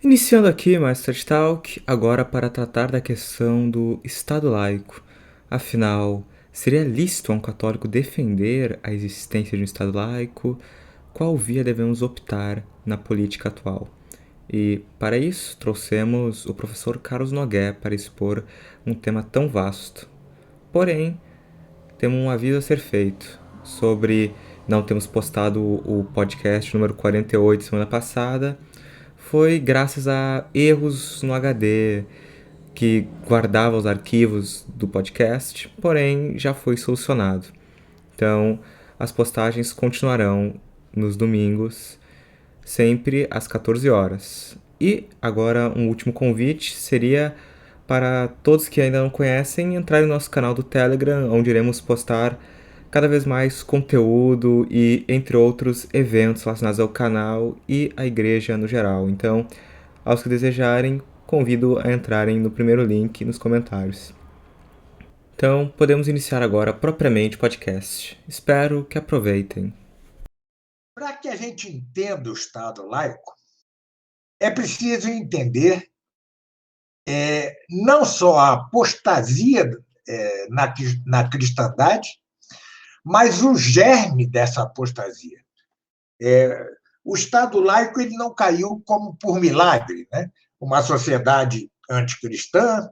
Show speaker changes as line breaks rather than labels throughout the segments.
Iniciando aqui mais Touch Talk, agora para tratar da questão do Estado laico. Afinal, seria lícito a um católico defender a existência de um Estado laico? Qual via devemos optar na política atual? E, para isso, trouxemos o professor Carlos Nogué para expor um tema tão vasto. Porém, temos um aviso a ser feito sobre não termos postado o podcast número 48 semana passada. Foi graças a erros no HD que guardava os arquivos do podcast, porém já foi solucionado. Então, as postagens continuarão nos domingos, sempre às 14 horas. E agora um último convite seria para todos que ainda não conhecem entrar no nosso canal do Telegram, onde iremos postar cada vez mais conteúdo e, entre outros, eventos relacionados ao canal e à igreja no geral. Então, aos que desejarem, convido a entrarem no primeiro link nos comentários. Então, podemos iniciar agora propriamente o podcast. Espero que aproveitem.
Para que a gente entenda o Estado laico, é preciso entender não só a apostasia na cristandade, mas o germe dessa apostasia. O Estado laico ele não caiu como por milagre, né? Uma sociedade anticristã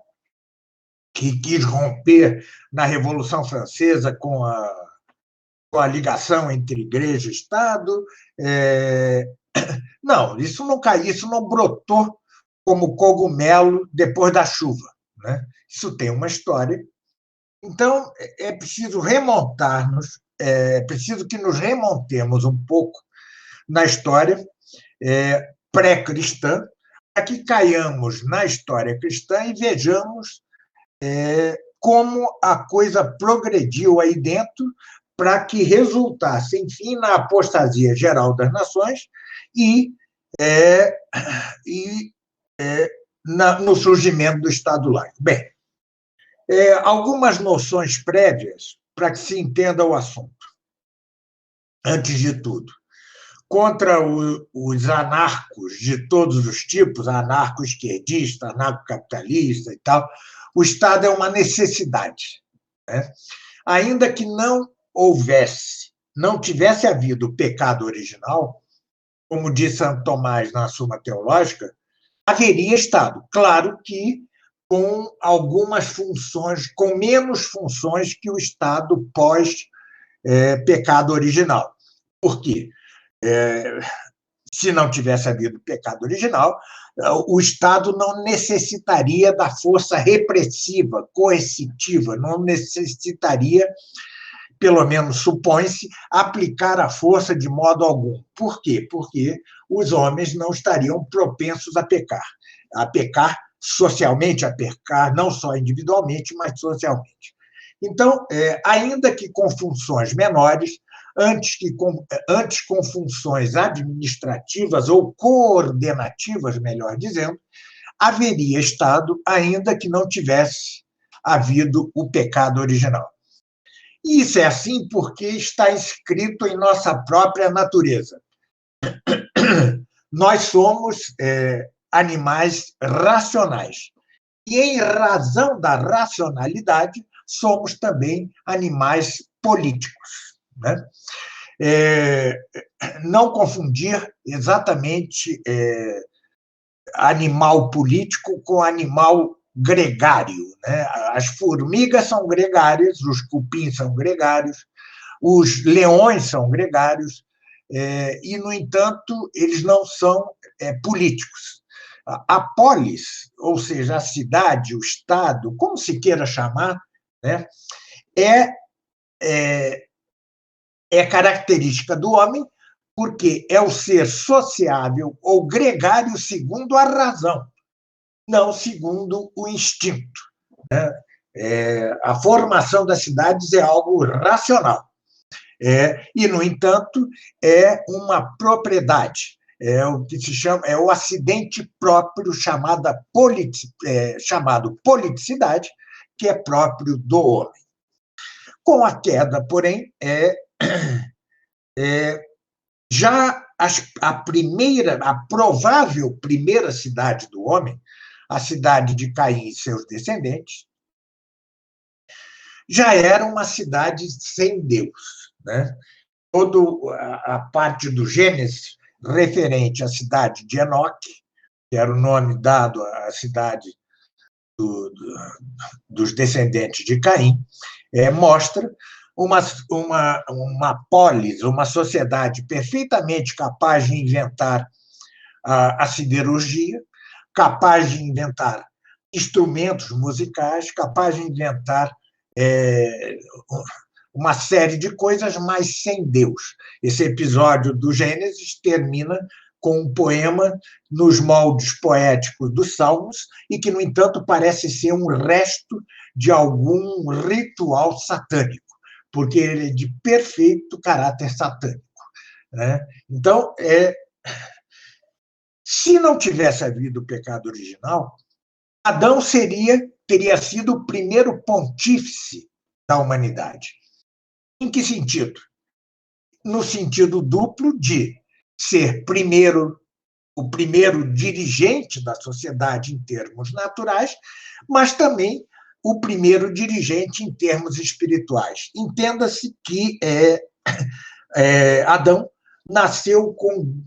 que quis romper na Revolução Francesa com a ligação entre igreja e Estado. Não, isso não caiu, isso não brotou como cogumelo depois da chuva, né? Isso tem uma história. Então, é preciso remontar-nos, é preciso que nos remontemos um pouco na história pré-cristã, para que caiamos na história cristã e vejamos como a coisa progrediu aí dentro para que resultasse, enfim, na apostasia geral das nações e, é, e no surgimento do Estado laico. Bem, algumas noções prévias para que se entenda o assunto. Antes de tudo, contra os anarcos de todos os tipos, anarco-esquerdista, anarco-capitalista e tal, o Estado é uma necessidade, né? Ainda que não tivesse havido pecado original, como diz Santo Tomás na Suma Teológica, haveria Estado. Claro que com algumas funções, com menos funções que o Estado pós-pecado original. Por quê? Se não tivesse havido pecado original, o Estado não necessitaria da força repressiva, coercitiva, não necessitaria, pelo menos supõe-se, aplicar a força de modo algum. Por quê? Porque os homens não estariam propensos a pecar socialmente, a pecar não só individualmente, mas socialmente. Então, ainda que com funções menores, antes com funções administrativas ou coordenativas, melhor dizendo, haveria Estado, ainda que não tivesse havido o pecado original. E isso é assim porque está escrito em nossa própria natureza. Nós somos animais racionais. E, em razão da racionalidade, somos também animais políticos, né? Não confundir exatamente animal político com animal gregário, né? As formigas são gregárias, os cupins são gregários, os leões são gregários, e, no entanto, eles não são políticos. A polis, ou seja, a cidade, o Estado, como se queira chamar, né, é característica do homem porque é o ser sociável ou gregário segundo a razão, não segundo o instinto, né? A formação das cidades é algo racional. E, no entanto, é uma propriedade, é o que se chama, é o acidente próprio chamado politicidade, que é próprio do homem. Com a queda, porém, já a provável primeira cidade do homem, a cidade de Caim e seus descendentes, já era uma cidade sem Deus, né? Toda a parte do Gênesis referente à cidade de Enoque, que era o nome dado à cidade dos descendentes de Caim, mostra uma polis, uma sociedade perfeitamente capaz de inventar a siderurgia, capaz de inventar instrumentos musicais, capaz de inventar uma série de coisas, mas sem Deus. Esse episódio do Gênesis termina com um poema nos moldes poéticos dos Salmos e que, no entanto, parece ser um resto de algum ritual satânico, porque ele é de perfeito caráter satânico, né? Então, se não tivesse havido o pecado original, Adão teria sido o primeiro pontífice da humanidade. Em que sentido? No sentido duplo de ser o primeiro dirigente da sociedade em termos naturais, mas também o primeiro dirigente em termos espirituais. Entenda-se que Adão nasceu com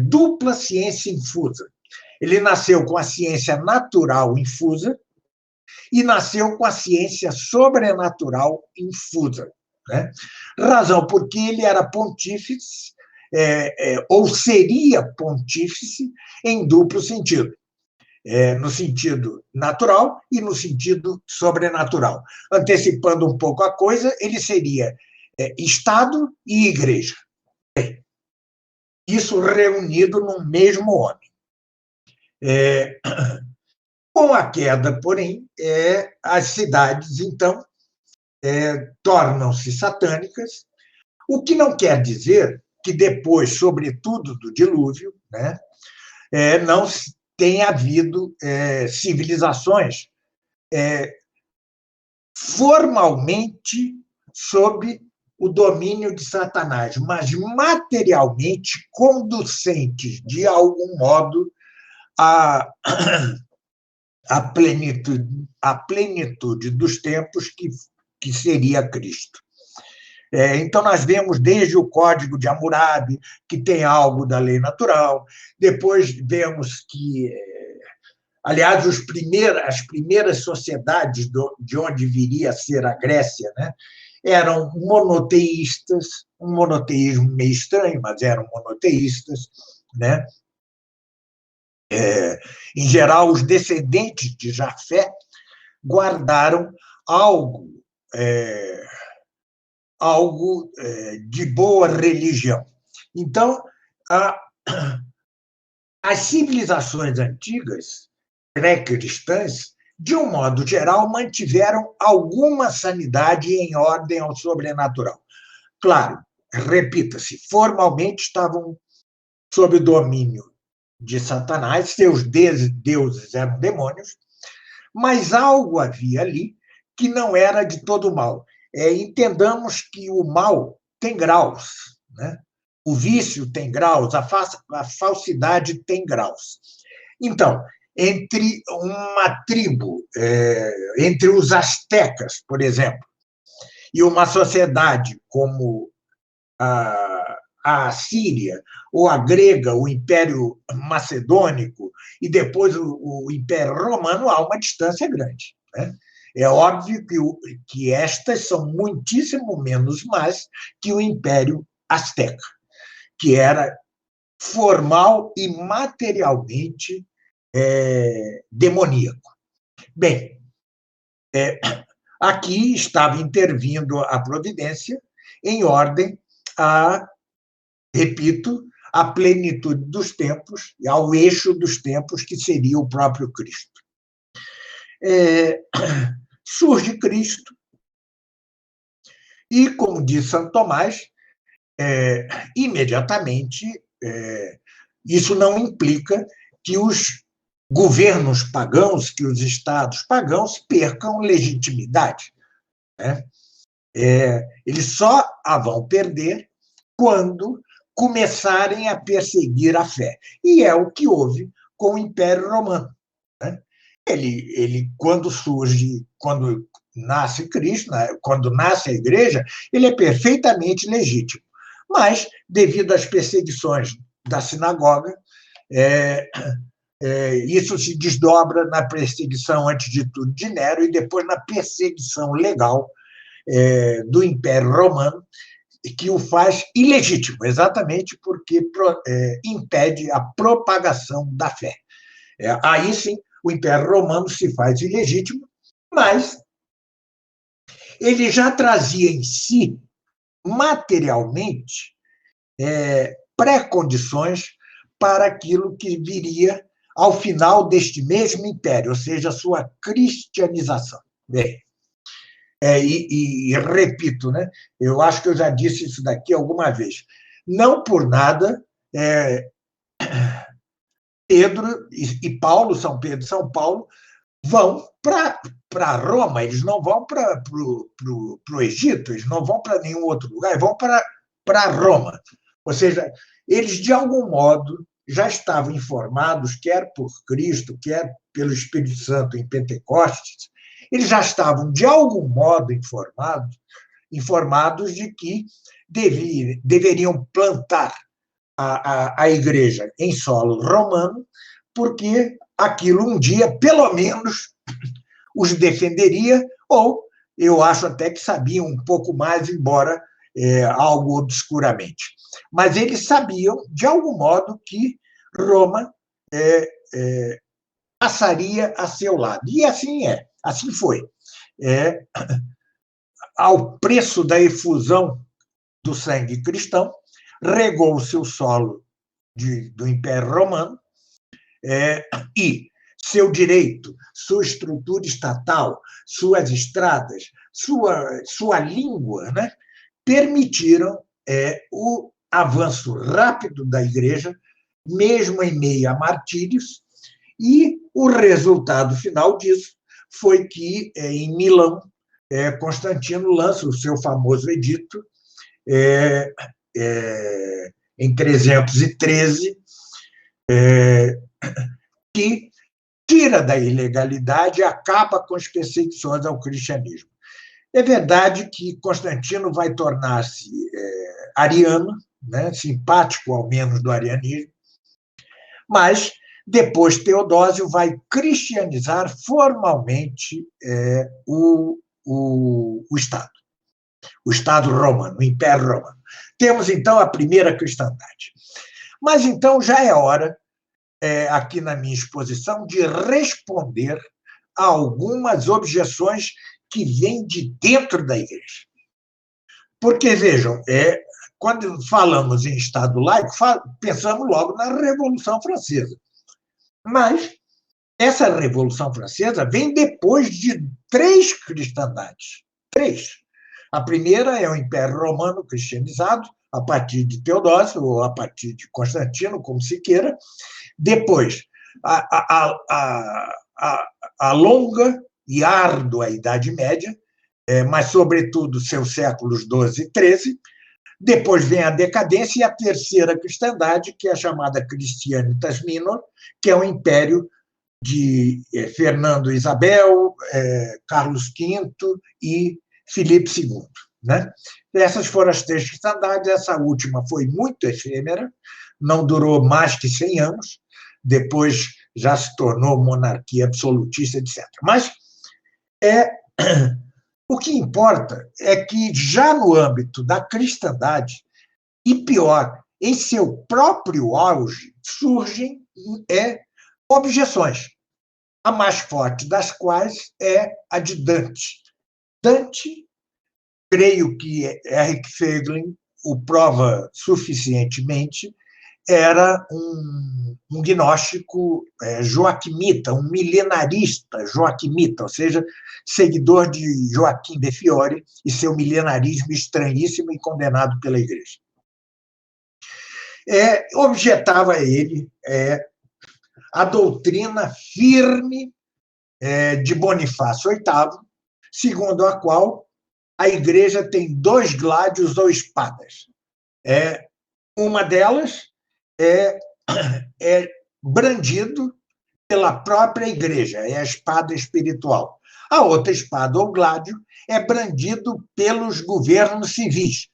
dupla ciência infusa. Ele nasceu com a ciência natural infusa e nasceu com a ciência sobrenatural infusa, né? Razão porque ele era pontífice, ou seria pontífice, em duplo sentido. No sentido natural e no sentido sobrenatural. Antecipando um pouco a coisa, ele seria Estado e Igreja. Isso reunido num mesmo homem. Com a queda, porém, as cidades, então, tornam-se satânicas, o que não quer dizer que depois, sobretudo do dilúvio, né, não tenha havido civilizações formalmente sob o domínio de Satanás, mas materialmente conducentes, de algum modo, à plenitude dos tempos que seria Cristo. Então, nós vemos desde o Código de Hammurabi, que tem algo da lei natural, depois vemos que, aliás, as primeiras sociedades de onde viria a ser a Grécia, né, eram monoteístas, um monoteísmo meio estranho, mas eram monoteístas, né? Em geral, os descendentes de Jafé guardaram algo de boa religião. Então, as civilizações antigas, pré-cristãs, de um modo geral, mantiveram alguma sanidade em ordem ao sobrenatural. Claro, repita-se, formalmente estavam sob o domínio de Satanás, seus deuses eram demônios, mas algo havia ali que não era de todo mal. Entendamos que o mal tem graus, né? O vício tem graus, a falsidade tem graus. Então, entre uma tribo, entre os astecas, por exemplo, e uma sociedade como a Assíria, ou a grega, o Império Macedônico, e depois o Império Romano, há uma distância grande, né? É óbvio que estas são muitíssimo menos más que o Império Azteca, que era formal e materialmente demoníaco. Bem, aqui estava intervindo a providência em ordem repito, à plenitude dos tempos e ao eixo dos tempos, que seria o próprio Cristo. Surge Cristo e, como diz Santo Tomás, imediatamente, isso não implica que os governos pagãos, que os estados pagãos percam legitimidade, né? Eles só a vão perder quando começarem a perseguir a fé. E é o que houve com o Império Romano. Né? Quando surge, quando nasce Cristo, quando nasce a Igreja, ele é perfeitamente legítimo. Mas, devido às perseguições da sinagoga, isso se desdobra na perseguição, antes de tudo, de Nero, e depois na perseguição legal do Império Romano, que o faz ilegítimo, exatamente porque impede a propagação da fé. Aí sim, o Império Romano se faz ilegítimo, mas ele já trazia em si, materialmente, pré-condições para aquilo que viria ao final deste mesmo império, ou seja, a sua cristianização. Bem, repito, né, eu acho que eu já disse isso daqui alguma vez. Não por nada, Pedro e Paulo, São Pedro e São Paulo, vão para Roma, eles não vão para o Egito, eles não vão para nenhum outro lugar, eles vão para Roma. Ou seja, eles, de algum modo, já estavam informados, quer por Cristo, quer pelo Espírito Santo em Pentecostes, eles já estavam, de algum modo, informados de que deveriam plantar a igreja em solo romano, porque aquilo um dia, pelo menos, os defenderia, ou eu acho até que sabiam um pouco mais, embora algo obscuramente. Mas eles sabiam, de algum modo, que Roma passaria a seu lado. E assim foi. Ao preço da efusão do sangue cristão, regou-se o solo do Império Romano, e seu direito, sua estrutura estatal, suas estradas, sua língua, né, permitiram o avanço rápido da Igreja, mesmo em meio a martírios, e o resultado final disso foi que, em Milão, Constantino lança o seu famoso edito, em 313, que tira da ilegalidade e acaba com as perseguições ao cristianismo. É verdade que Constantino vai tornar-se ariano, né, simpático ao menos do arianismo, mas depois Teodósio vai cristianizar formalmente o Estado romano, o Império Romano. Temos, então, a primeira cristandade. Mas, então, já é hora, aqui na minha exposição, de responder a algumas objeções que vêm de dentro da Igreja. Porque, vejam, quando falamos em Estado laico, pensamos logo na Revolução Francesa. Mas essa Revolução Francesa vem depois de 3 cristandades. 3. A primeira é o Império Romano cristianizado, a partir de Teodósio, ou a partir de Constantino, como se queira. Depois, a longa e árdua Idade Média, mas, sobretudo, seus séculos XII e XIII. Depois vem a decadência e a terceira cristandade, que é a chamada Christianitas Minor, que é o império de Fernando Isabel, Carlos V e Filipe II. Né? Essas foram as 3 cristandades, essa última foi muito efêmera, não durou mais que 100 anos, depois já se tornou monarquia absolutista, etc. Mas o que importa é que, já no âmbito da cristandade, e pior, em seu próprio auge, surgem objeções, a mais forte das quais é a de Dante. Dante, creio que Eric Feiglin o prova suficientemente, era um gnóstico joaquimita, um milenarista joaquimita, ou seja, seguidor de Joaquim de Fiore e seu milenarismo estranhíssimo e condenado pela Igreja. Objetava ele a doutrina firme de Bonifácio VIII, segundo a qual a Igreja tem 2 gládios ou espadas. Uma delas é, é brandido pela própria igreja, é a espada espiritual. A outra espada, ou gládio, é brandido pelos governos civis,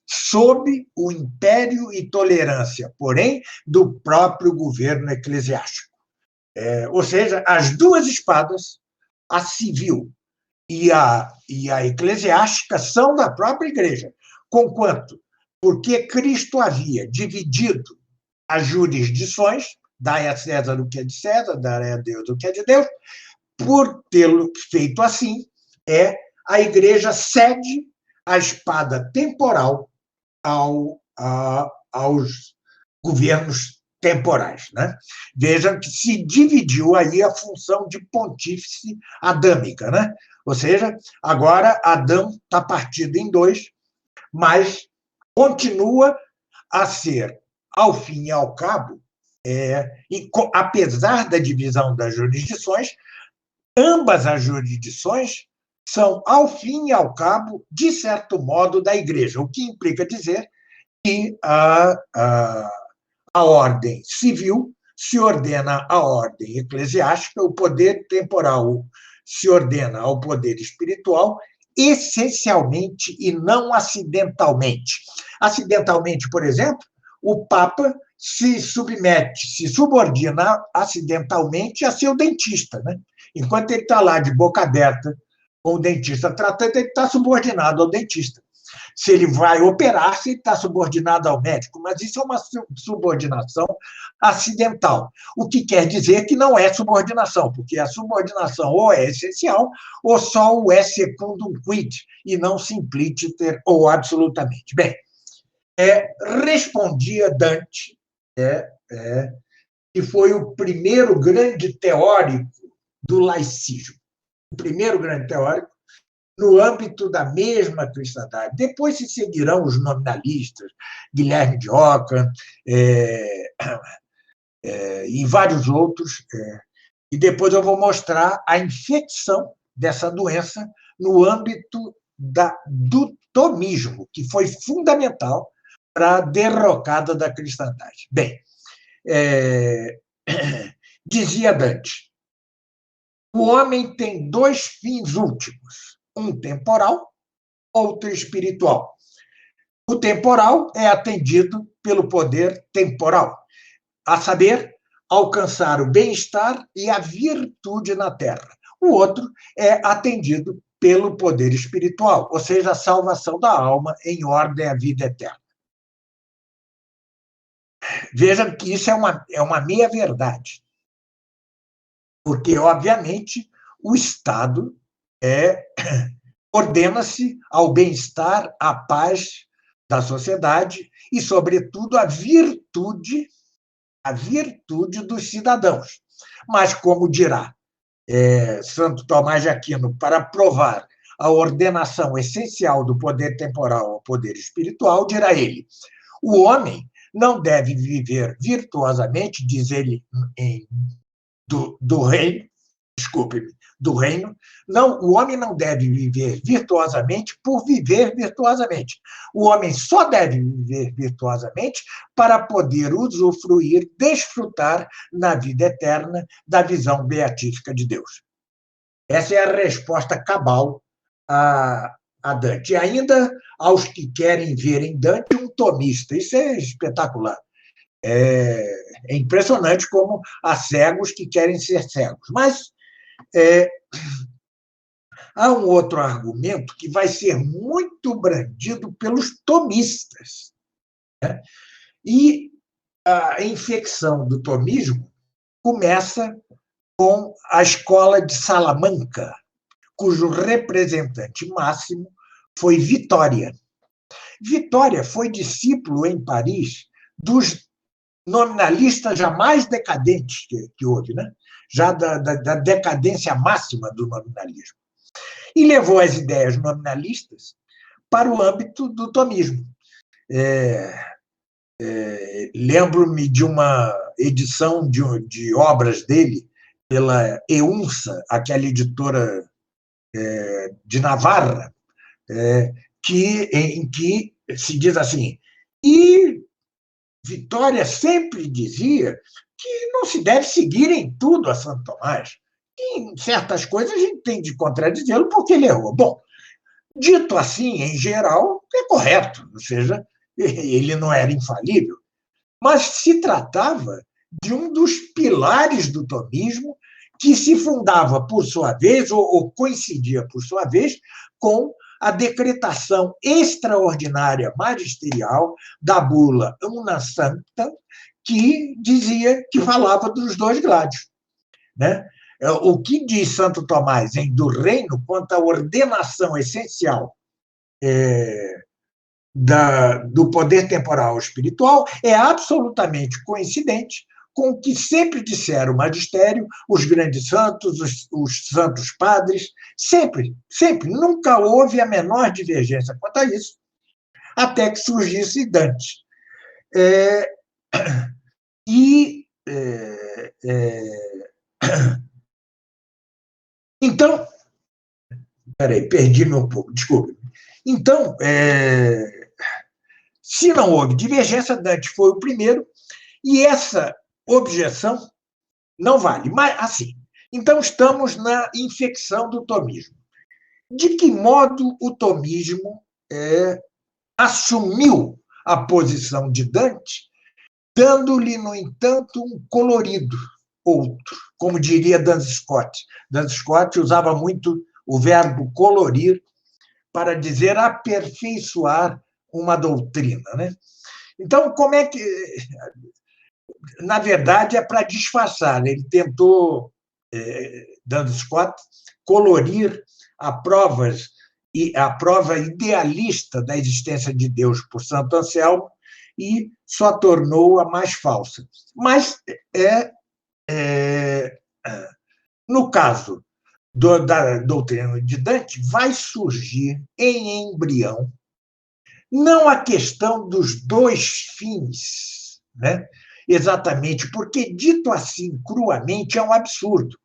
sob o império e tolerância, porém, do próprio governo eclesiástico. Ou seja, as duas espadas, a civil e a eclesiástica, são da própria igreja, conquanto, porque Cristo havia dividido as jurisdições, dai a César o que é de César, dai a Deus o que é de Deus, por tê-lo feito assim, a igreja cede a espada temporal aos governos temporais. Né? Vejam que se dividiu aí a função de pontífice adâmica. Né? Ou seja, agora Adão está partido em dois, mas continua a ser, ao fim e ao cabo, apesar da divisão das jurisdições, ambas as jurisdições são, ao fim e ao cabo, de certo modo, da igreja, o que implica dizer que a ordem civil se ordena à ordem eclesiástica, o poder temporal se ordena ao poder espiritual, essencialmente e não acidentalmente. Acidentalmente, por exemplo, o Papa se subordina acidentalmente a seu dentista. Né? Enquanto ele está lá de boca aberta com o dentista tratando, ele está subordinado ao dentista. Se ele vai operar, se ele está subordinado ao médico, mas isso é uma subordinação acidental, o que quer dizer que não é subordinação, porque a subordinação ou é essencial ou só o é secundum quid, e não simpliciter ou absolutamente. Bem, respondia Dante, que foi o primeiro grande teórico do laicismo, o primeiro grande teórico, no âmbito da mesma cristandade. Depois se seguirão os nominalistas, Guilherme de Ockham e vários outros, e depois eu vou mostrar a infecção dessa doença no âmbito do tomismo, que foi fundamental para a derrocada da cristandade. Bem, dizia Dante, o homem tem dois fins últimos, um temporal, outro espiritual. O temporal é atendido pelo poder temporal, a saber, alcançar o bem-estar e a virtude na terra. O outro é atendido pelo poder espiritual, ou seja, a salvação da alma em ordem à vida eterna. Vejam que isso é uma meia-verdade, porque, obviamente, o Estado ordena-se ao bem-estar, à paz da sociedade e, sobretudo, à virtude dos cidadãos. Mas, como dirá Santo Tomás de Aquino, para provar a ordenação essencial do poder temporal ao poder espiritual, dirá ele, o homem não deve viver virtuosamente, diz ele do reino, desculpe-me, do reino, não, o homem não deve viver virtuosamente por viver virtuosamente. O homem só deve viver virtuosamente para poder usufruir, desfrutar na vida eterna da visão beatífica de Deus. Essa é a resposta cabal a Dante. E ainda aos que querem ver em Dante um tomista. Isso é espetacular. É impressionante como há cegos que querem ser cegos. Mas há um outro argumento que vai ser muito brandido pelos tomistas. Né? E a infecção do tomismo começa com a escola de Salamanca, cujo representante máximo foi Vitória. Vitória foi discípulo em Paris dos nominalistas já mais decadentes que houve, né? Já da decadência máxima do nominalismo. E levou as ideias nominalistas para o âmbito do tomismo. Lembro-me de uma edição de obras dele pela EUNSA, aquela editora de Navarra, em que se diz assim, e Vitória sempre dizia que não se deve seguir em tudo a Santo Tomás. Em certas coisas a gente tem de contradizê-lo porque ele errou. Bom, dito assim, em geral, é correto, ou seja, ele não era infalível, mas se tratava de um dos pilares do tomismo que se fundava, por sua vez, ou coincidia, por sua vez, com a decretação extraordinária magisterial da bula Una Sanctam, que dizia que falava dos dois gládios, né? O que diz Santo Tomás em Do Reino quanto à ordenação essencial do poder temporal ou espiritual é absolutamente coincidente com o que sempre disseram o magistério, os grandes santos, os santos padres, sempre, sempre, nunca houve a menor divergência quanto a isso, até que surgisse Dante. Então, peraí, perdi-me um pouco, desculpe. Então, se não houve divergência, Dante foi o primeiro, e essa objeção não vale. Mas, assim, então estamos na infecção do tomismo. De que modo o tomismo assumiu a posição de Dante, dando-lhe, no entanto, um colorido outro, como diria Duns Scott. Duns Scott usava muito o verbo colorir para dizer aperfeiçoar uma doutrina, né? Então, como é que... Na verdade, é para disfarçar. Ele tentou, Duns Scott, colorir a prova idealista da existência de Deus por Santo Anselmo e só tornou-a mais falsa. Mas, no caso da doutrina de Dante, vai surgir em embrião não a questão dos dois fins, né? Exatamente, porque, dito assim, cruamente, é um absurdo.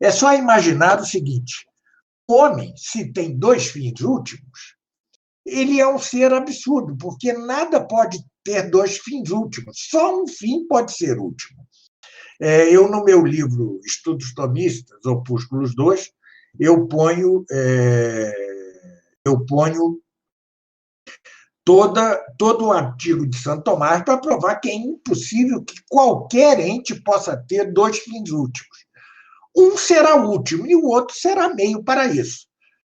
É só imaginar o seguinte: o homem, se tem dois fins últimos, ele é um ser absurdo, porque nada pode ter dois fins últimos, só um fim pode ser último. Eu, no meu livro Estudos Tomistas, Opúsculos 2, eu ponho todo o artigo de Santo Tomás para provar que é impossível que qualquer ente possa ter dois fins últimos. Um será o último e o outro será meio para isso.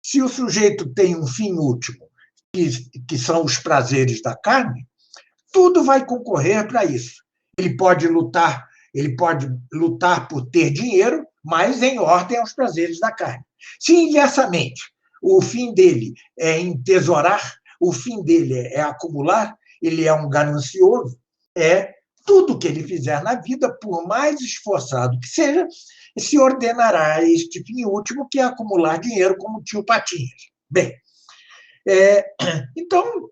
Se o sujeito tem um fim último, que são os prazeres da carne, tudo vai concorrer para isso. Ele pode lutar por ter dinheiro, mas em ordem aos prazeres da carne. Se, inversamente, o fim dele é entesourar, o fim dele é acumular, ele é um ganancioso, tudo que ele fizer na vida, por mais esforçado que seja, se ordenará a este fim último, que é acumular dinheiro, como o tio Patinhas. Bem, então,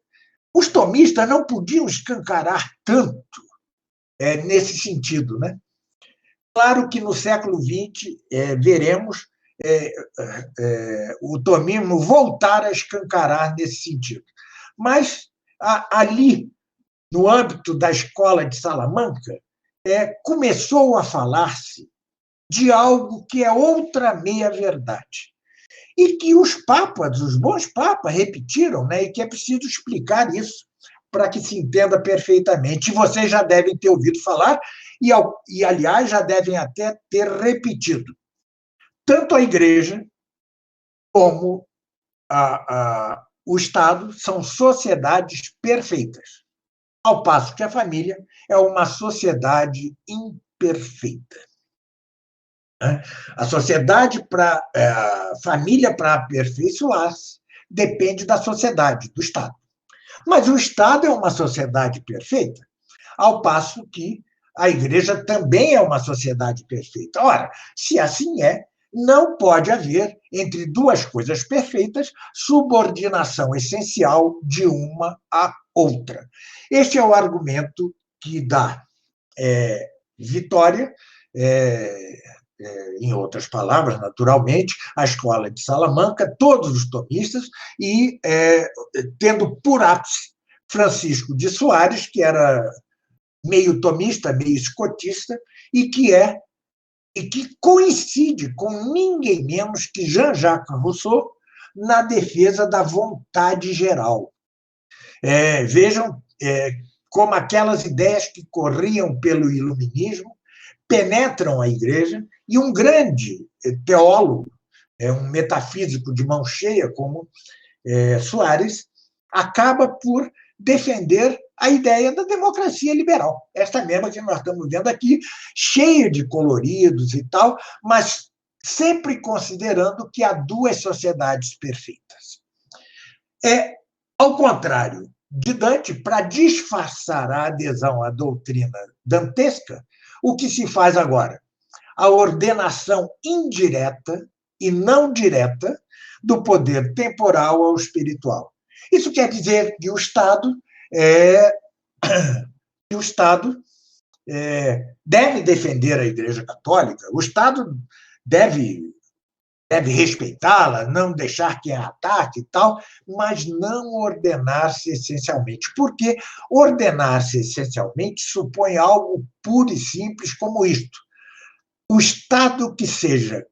os tomistas não podiam escancarar tanto nesse sentido, né? Claro que no século XX veremos o tomismo voltar a escancarar nesse sentido. Mas ali, no âmbito da escola de Salamanca, começou a falar-se de algo que é outra meia-verdade. E que os papas, os bons papas, repetiram, né? E que é preciso explicar isso para que se entenda perfeitamente. E vocês já devem ter ouvido falar, e aliás, já devem até ter repetido. Tanto a Igreja como o Estado são sociedades perfeitas, ao passo que a família é uma sociedade imperfeita. A família, para aperfeiçoar-se, depende da sociedade, do Estado. Mas o Estado é uma sociedade perfeita, ao passo que a Igreja também é uma sociedade perfeita. Ora, se assim não pode haver, entre duas coisas perfeitas, subordinação essencial de uma à outra. Este é o argumento que dá vitória, em outras palavras, naturalmente, a escola de Salamanca, todos os tomistas, e tendo por ápice Francisco de Soares, que era meio tomista, meio escotista, e que coincide com ninguém menos que Jean-Jacques Rousseau na defesa da vontade geral. Vejam como aquelas ideias que corriam pelo iluminismo penetram a Igreja, e um grande teólogo, um metafísico de mão cheia, como Soares, acaba por defender a ideia da democracia liberal, esta mesma que nós estamos vendo aqui, cheia de coloridos e tal, mas sempre considerando que há duas sociedades perfeitas. Ao contrário de Dante, para disfarçar a adesão à doutrina dantesca, o que se faz agora? A ordenação indireta e não direta do poder temporal ao espiritual. Isso quer dizer que o Estado deve defender a Igreja Católica, o Estado deve respeitá-la, não deixar que a ataque e tal, mas não ordenar-se essencialmente. Porque ordenar-se essencialmente supõe algo puro e simples como isto. O Estado que seja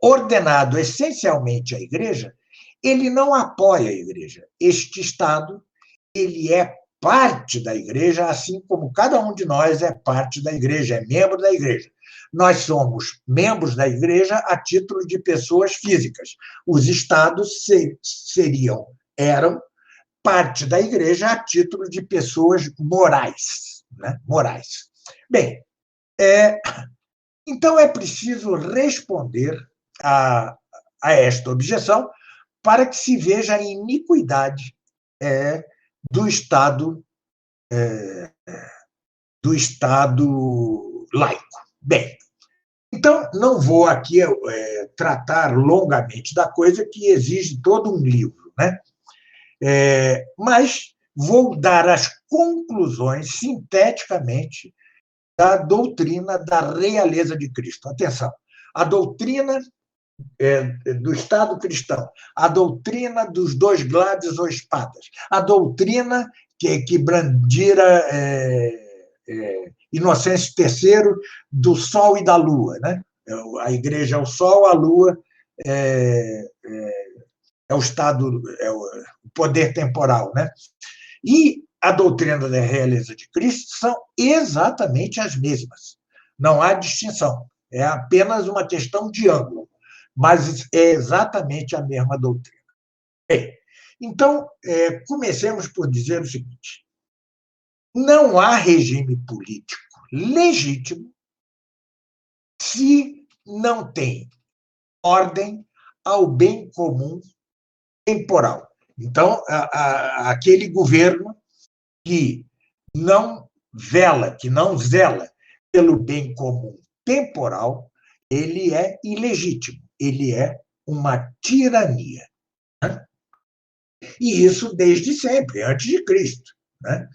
ordenado essencialmente à Igreja, ele não apoia a Igreja. Este Estado, ele é parte da Igreja, assim como cada um de nós é parte da Igreja, é membro da Igreja. Nós somos membros da Igreja a título de pessoas físicas. Os Estados eram parte da Igreja a título de pessoas morais. Né? Morais. Bem, então é preciso responder a esta objeção para que se veja a iniquidade do Estado laico. Bem, então não vou aqui tratar longamente da coisa que exige todo um livro, né? Mas vou dar as conclusões sinteticamente da doutrina da realeza de Cristo. Atenção, a doutrina do Estado cristão, a doutrina dos dois gladios ou espadas, a doutrina que brandira Inocêncio III do Sol e da Lua. Né? A Igreja é o Sol, a Lua é o Estado, é o poder temporal. Né? E a doutrina da realeza de Cristo são exatamente as mesmas. Não há distinção. É apenas uma questão de ângulo, mas é exatamente a mesma doutrina. Bem, então, comecemos por dizer o seguinte: não há regime político legítimo se não tem ordem ao bem comum temporal. Então, aquele governo que não zela pelo bem comum temporal, ele é ilegítimo, ele é uma tirania. Né? E isso desde sempre, antes de Cristo. Né?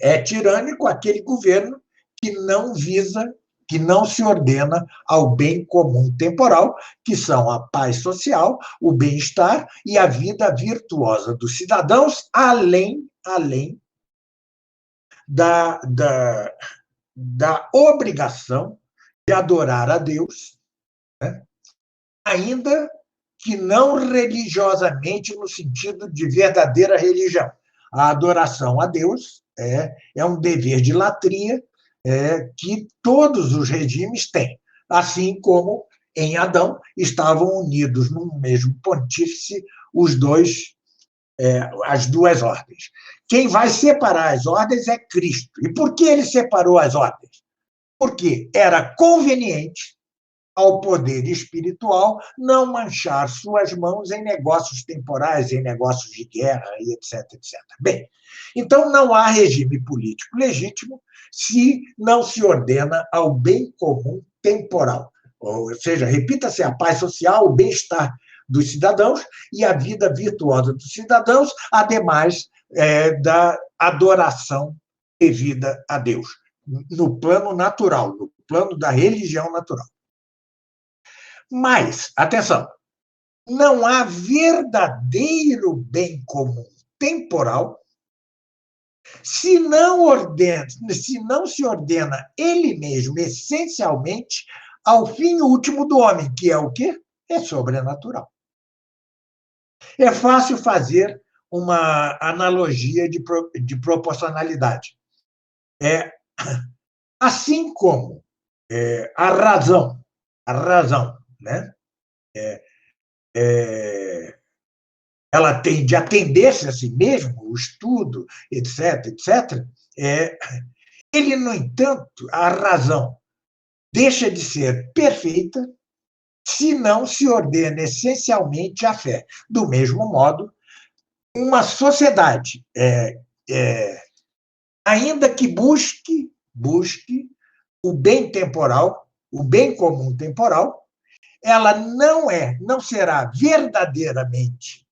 É tirânico aquele governo que não visa, que não se ordena ao bem comum temporal, que são a paz social, o bem-estar e a vida virtuosa dos cidadãos, além da obrigação de adorar a Deus, né? Ainda que não religiosamente no sentido de verdadeira religião. A adoração a Deus é um dever de latria que todos os regimes têm, assim como em Adão estavam unidos no mesmo pontífice as duas ordens. Quem vai separar as ordens é Cristo. E por que ele separou as ordens? Porque era conveniente ao poder espiritual não manchar suas mãos em negócios temporais, em negócios de guerra, e etc, etc. Bem, então não há regime político legítimo se não se ordena ao bem comum temporal. Ou seja, repita-se a paz social, o bem-estar dos cidadãos e a vida virtuosa dos cidadãos, ademais da adoração devida a Deus, no plano natural, no plano da religião natural. Mas, atenção, não há verdadeiro bem comum temporal Se não se ordena ele mesmo essencialmente ao fim último do homem, que é o quê? É sobrenatural. É fácil fazer uma analogia de proporcionalidade. É, assim como a razão, né? Ela tem de atender-se a si mesmo, o estudo, etc., etc., ele, no entanto, a razão deixa de ser perfeita se não se ordena essencialmente à fé. Do mesmo modo, uma sociedade, ainda que busque o bem temporal, o bem comum temporal, ela não será verdadeiramente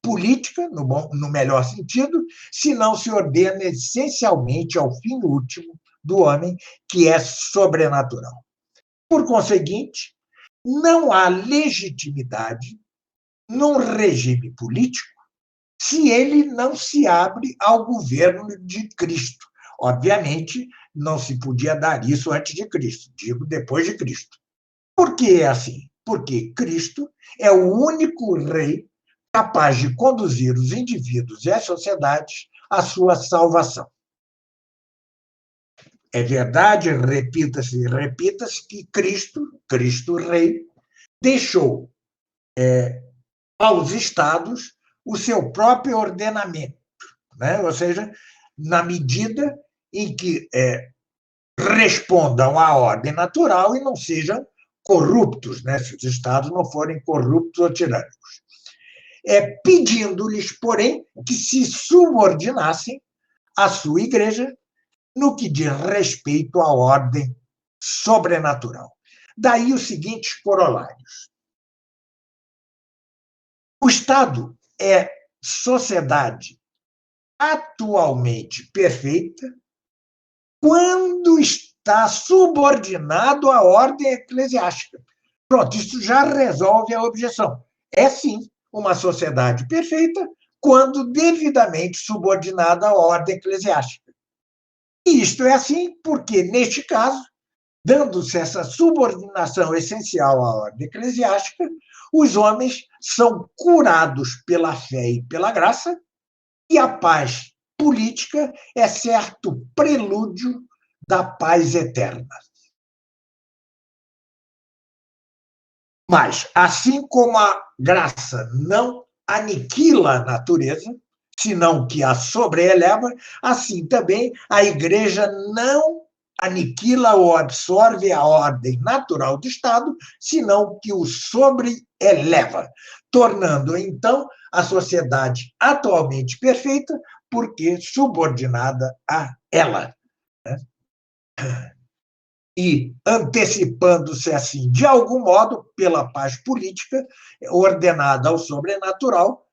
política, no melhor sentido, se não se ordena essencialmente ao fim último do homem, que é sobrenatural. Por conseguinte, não há legitimidade num regime político se ele não se abre ao governo de Cristo. Obviamente, não se podia dar isso antes de Cristo, digo depois de Cristo. Por que é assim? Porque Cristo é o único rei capaz de conduzir os indivíduos e as sociedades à sua salvação. É verdade, repita-se, que Cristo Rei, deixou aos estados o seu próprio ordenamento, né? Ou seja, na medida em que respondam à ordem natural e não sejam corruptos, né? Se os estados não forem corruptos ou tirânicos. Pedindo-lhes, porém, que se subordinassem à sua igreja no que diz respeito à ordem sobrenatural. Daí os seguintes corolários. O Estado é sociedade atualmente perfeita quando está subordinado à ordem eclesiástica. Pronto, isso já resolve a objeção. É sim uma sociedade perfeita quando devidamente subordinada à ordem eclesiástica. E isto é assim porque, neste caso, dando-se essa subordinação essencial à ordem eclesiástica, os homens são curados pela fé e pela graça, e a paz política é certo prelúdio da paz eterna. Mas, assim como a graça não aniquila a natureza, senão que a sobreeleva, assim também a igreja não aniquila ou absorve a ordem natural do Estado, senão que o sobreeleva, tornando, então, a sociedade atualmente perfeita, porque subordinada a ela. E antecipando-se, assim, de algum modo, pela paz política, ordenada ao sobrenatural,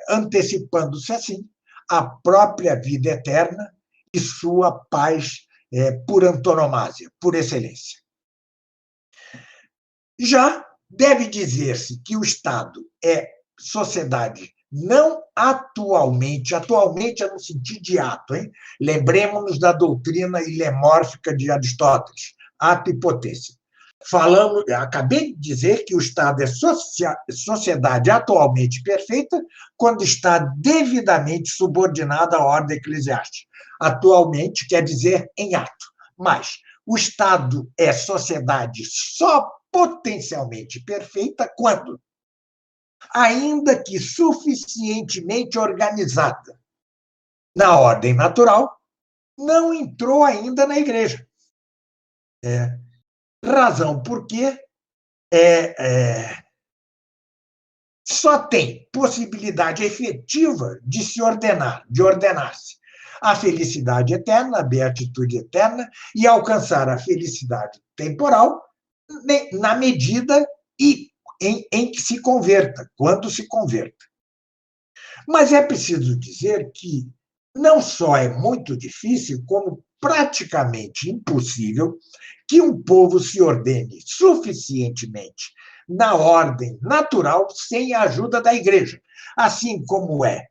antecipando-se, assim, a própria vida eterna e sua paz por antonomasia, por excelência. Já deve dizer-se que o Estado é sociedade não atualmente é no sentido de ato, hein? Lembremos-nos da doutrina ilemórfica de Aristóteles, ato e potência. Acabei de dizer que o Estado é sociedade atualmente perfeita quando está devidamente subordinada à ordem eclesiástica. Atualmente quer dizer em ato, mas o Estado é sociedade só potencialmente perfeita quando, ainda que suficientemente organizada na ordem natural, não entrou ainda na igreja. Razão porque só tem possibilidade efetiva de se ordenar-se a felicidade eterna, a beatitude eterna, e alcançar a felicidade temporal na medida em que se converta, quando se converta. Mas é preciso dizer que não só é muito difícil, como praticamente impossível que um povo se ordene suficientemente na ordem natural sem a ajuda da igreja, assim como é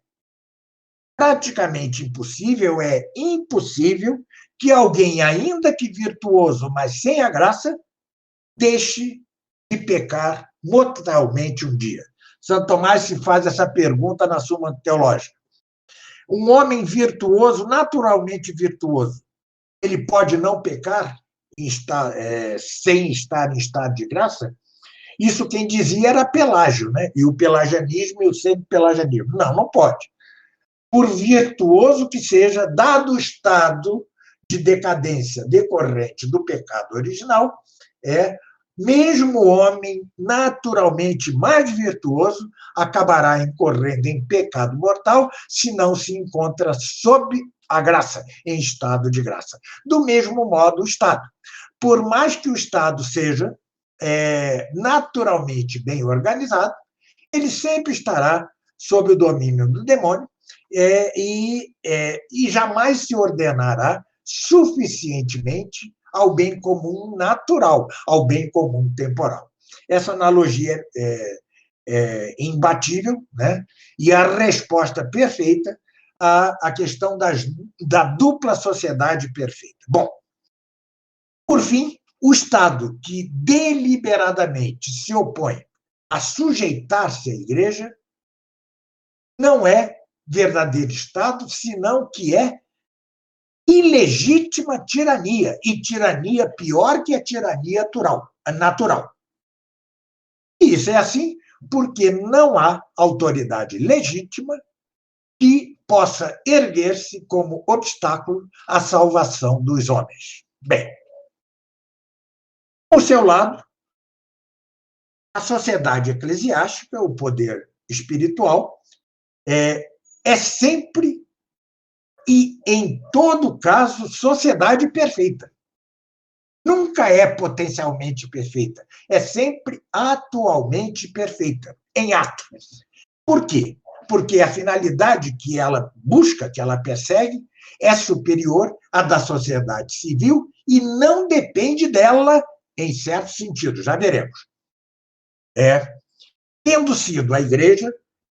praticamente impossível, é impossível que alguém, ainda que virtuoso, mas sem a graça, deixe de pecar mortalmente um dia. Santo Tomás se faz essa pergunta na Suma Teológica. Um homem virtuoso, naturalmente virtuoso, ele pode não pecar sem estar em estado de graça? Isso quem dizia era Pelágio, né? E o pelagianismo e o semi-pelagianismo. Não, não pode. Por virtuoso que seja, dado o estado de decadência decorrente do pecado original, mesmo o homem naturalmente mais virtuoso acabará incorrendo em pecado mortal se não se encontra sob a graça, em estado de graça. Do mesmo modo, o Estado. Por mais que o Estado seja naturalmente bem organizado, ele sempre estará sob o domínio do demônio e jamais se ordenará suficientemente ao bem comum natural, ao bem comum temporal. Essa analogia é imbatível, né? E a resposta perfeita à questão da dupla sociedade perfeita. Bom, por fim, o Estado que deliberadamente se opõe a sujeitar-se à Igreja não é verdadeiro Estado, senão que é ilegítima tirania, e tirania pior que a tirania natural. E isso é assim porque não há autoridade legítima que possa erguer-se como obstáculo à salvação dos homens. Bem, por seu lado, a sociedade eclesiástica, o poder espiritual, é sempre e, em todo caso, sociedade perfeita. Nunca é potencialmente perfeita, é sempre atualmente perfeita, em ato. Por quê? Porque a finalidade que ela busca, que ela persegue, é superior à da sociedade civil e não depende dela em certo sentido, já veremos. Tendo sido a Igreja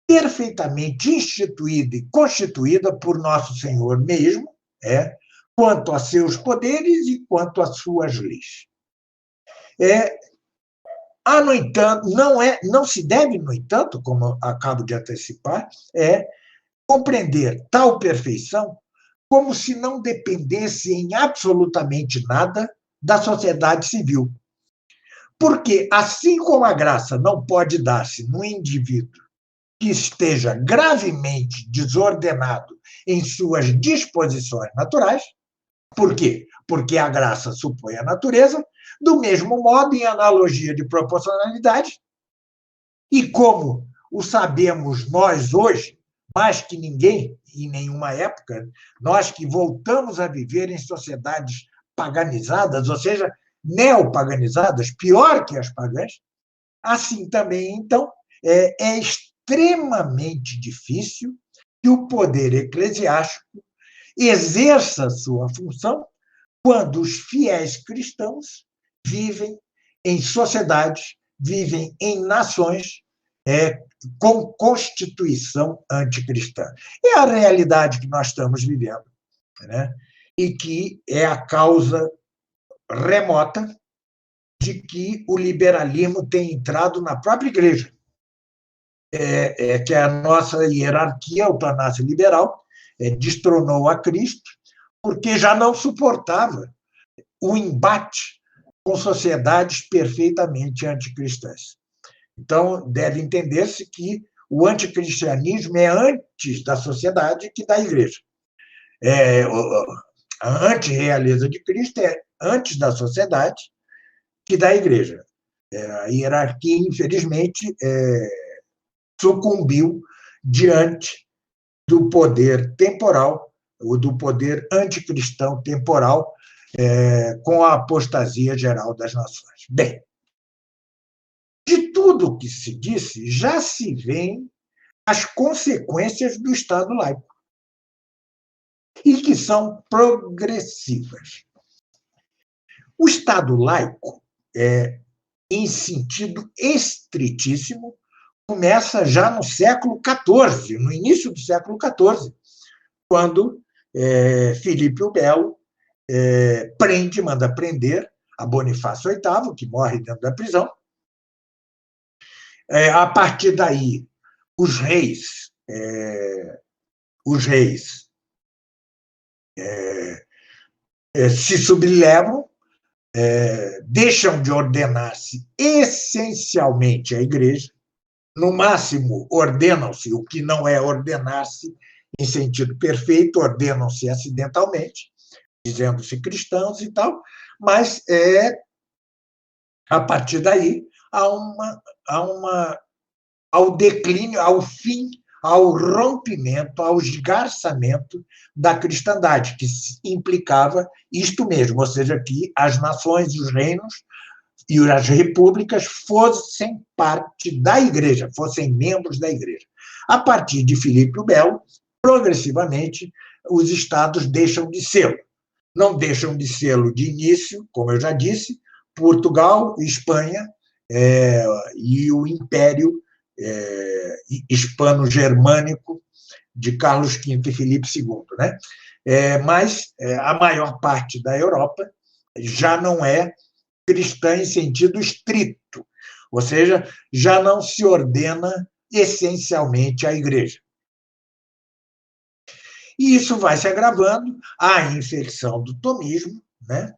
perfeitamente instituída e constituída por Nosso Senhor mesmo, quanto a seus poderes e quanto às suas leis. No entanto, não se deve, no entanto, como acabo de antecipar, compreender tal perfeição como se não dependesse em absolutamente nada da sociedade civil. Porque, assim como a graça não pode dar-se no indivíduo que esteja gravemente desordenado em suas disposições naturais, por quê? Porque a graça supõe a natureza, do mesmo modo, em analogia de proporcionalidade, e como o sabemos nós hoje, mais que ninguém, em nenhuma época, nós que voltamos a viver em sociedades paganizadas, ou seja, neopaganizadas, pior que as pagãs, assim também, então, é extremamente difícil que o poder eclesiástico exerça sua função quando os fiéis cristãos vivem em sociedades, vivem em nações com constituição anticristã. É a realidade que nós estamos vivendo, né? E que é a causa remota de que o liberalismo tem entrado na própria igreja. Que a nossa hierarquia eutanásia liberal destronou a Cristo, porque já não suportava o embate com sociedades perfeitamente anticristãs. Então, deve entender-se que o anticristianismo é antes da sociedade que da igreja. A antirrealeza de Cristo é antes da sociedade que da igreja. A hierarquia, infelizmente, sucumbiu diante do poder temporal, ou do poder anticristão temporal, com a apostasia geral das nações. Bem, de tudo o que se disse, já se vêem as consequências do Estado laico, e que são progressivas. O Estado laico, em sentido estritíssimo, começa já no século XIV, no início do século XIV, quando Filipe o Belo manda prender a Bonifácio VIII, que morre dentro da prisão. A partir daí, os reis se sublevam, deixam de ordenar-se essencialmente à Igreja, no máximo ordenam-se, o que não é ordenar-se em sentido perfeito, ordenam-se acidentalmente, dizendo-se cristãos e tal, mas a partir daí ao declínio, ao fim, ao rompimento, ao esgarçamento da cristandade, que implicava isto mesmo, ou seja, que as nações, os reinos e as repúblicas fossem parte da Igreja, fossem membros da Igreja. A partir de Filipe o Belo, progressivamente, os estados deixam de ser. Não deixam de ser de início, como eu já disse, Portugal, Espanha e o Império hispano-germânico de Carlos V e Filipe II. Né? Mas a maior parte da Europa já não é cristã em sentido estrito, ou seja, já não se ordena essencialmente à Igreja. E isso vai se agravando, a infecção do tomismo, né?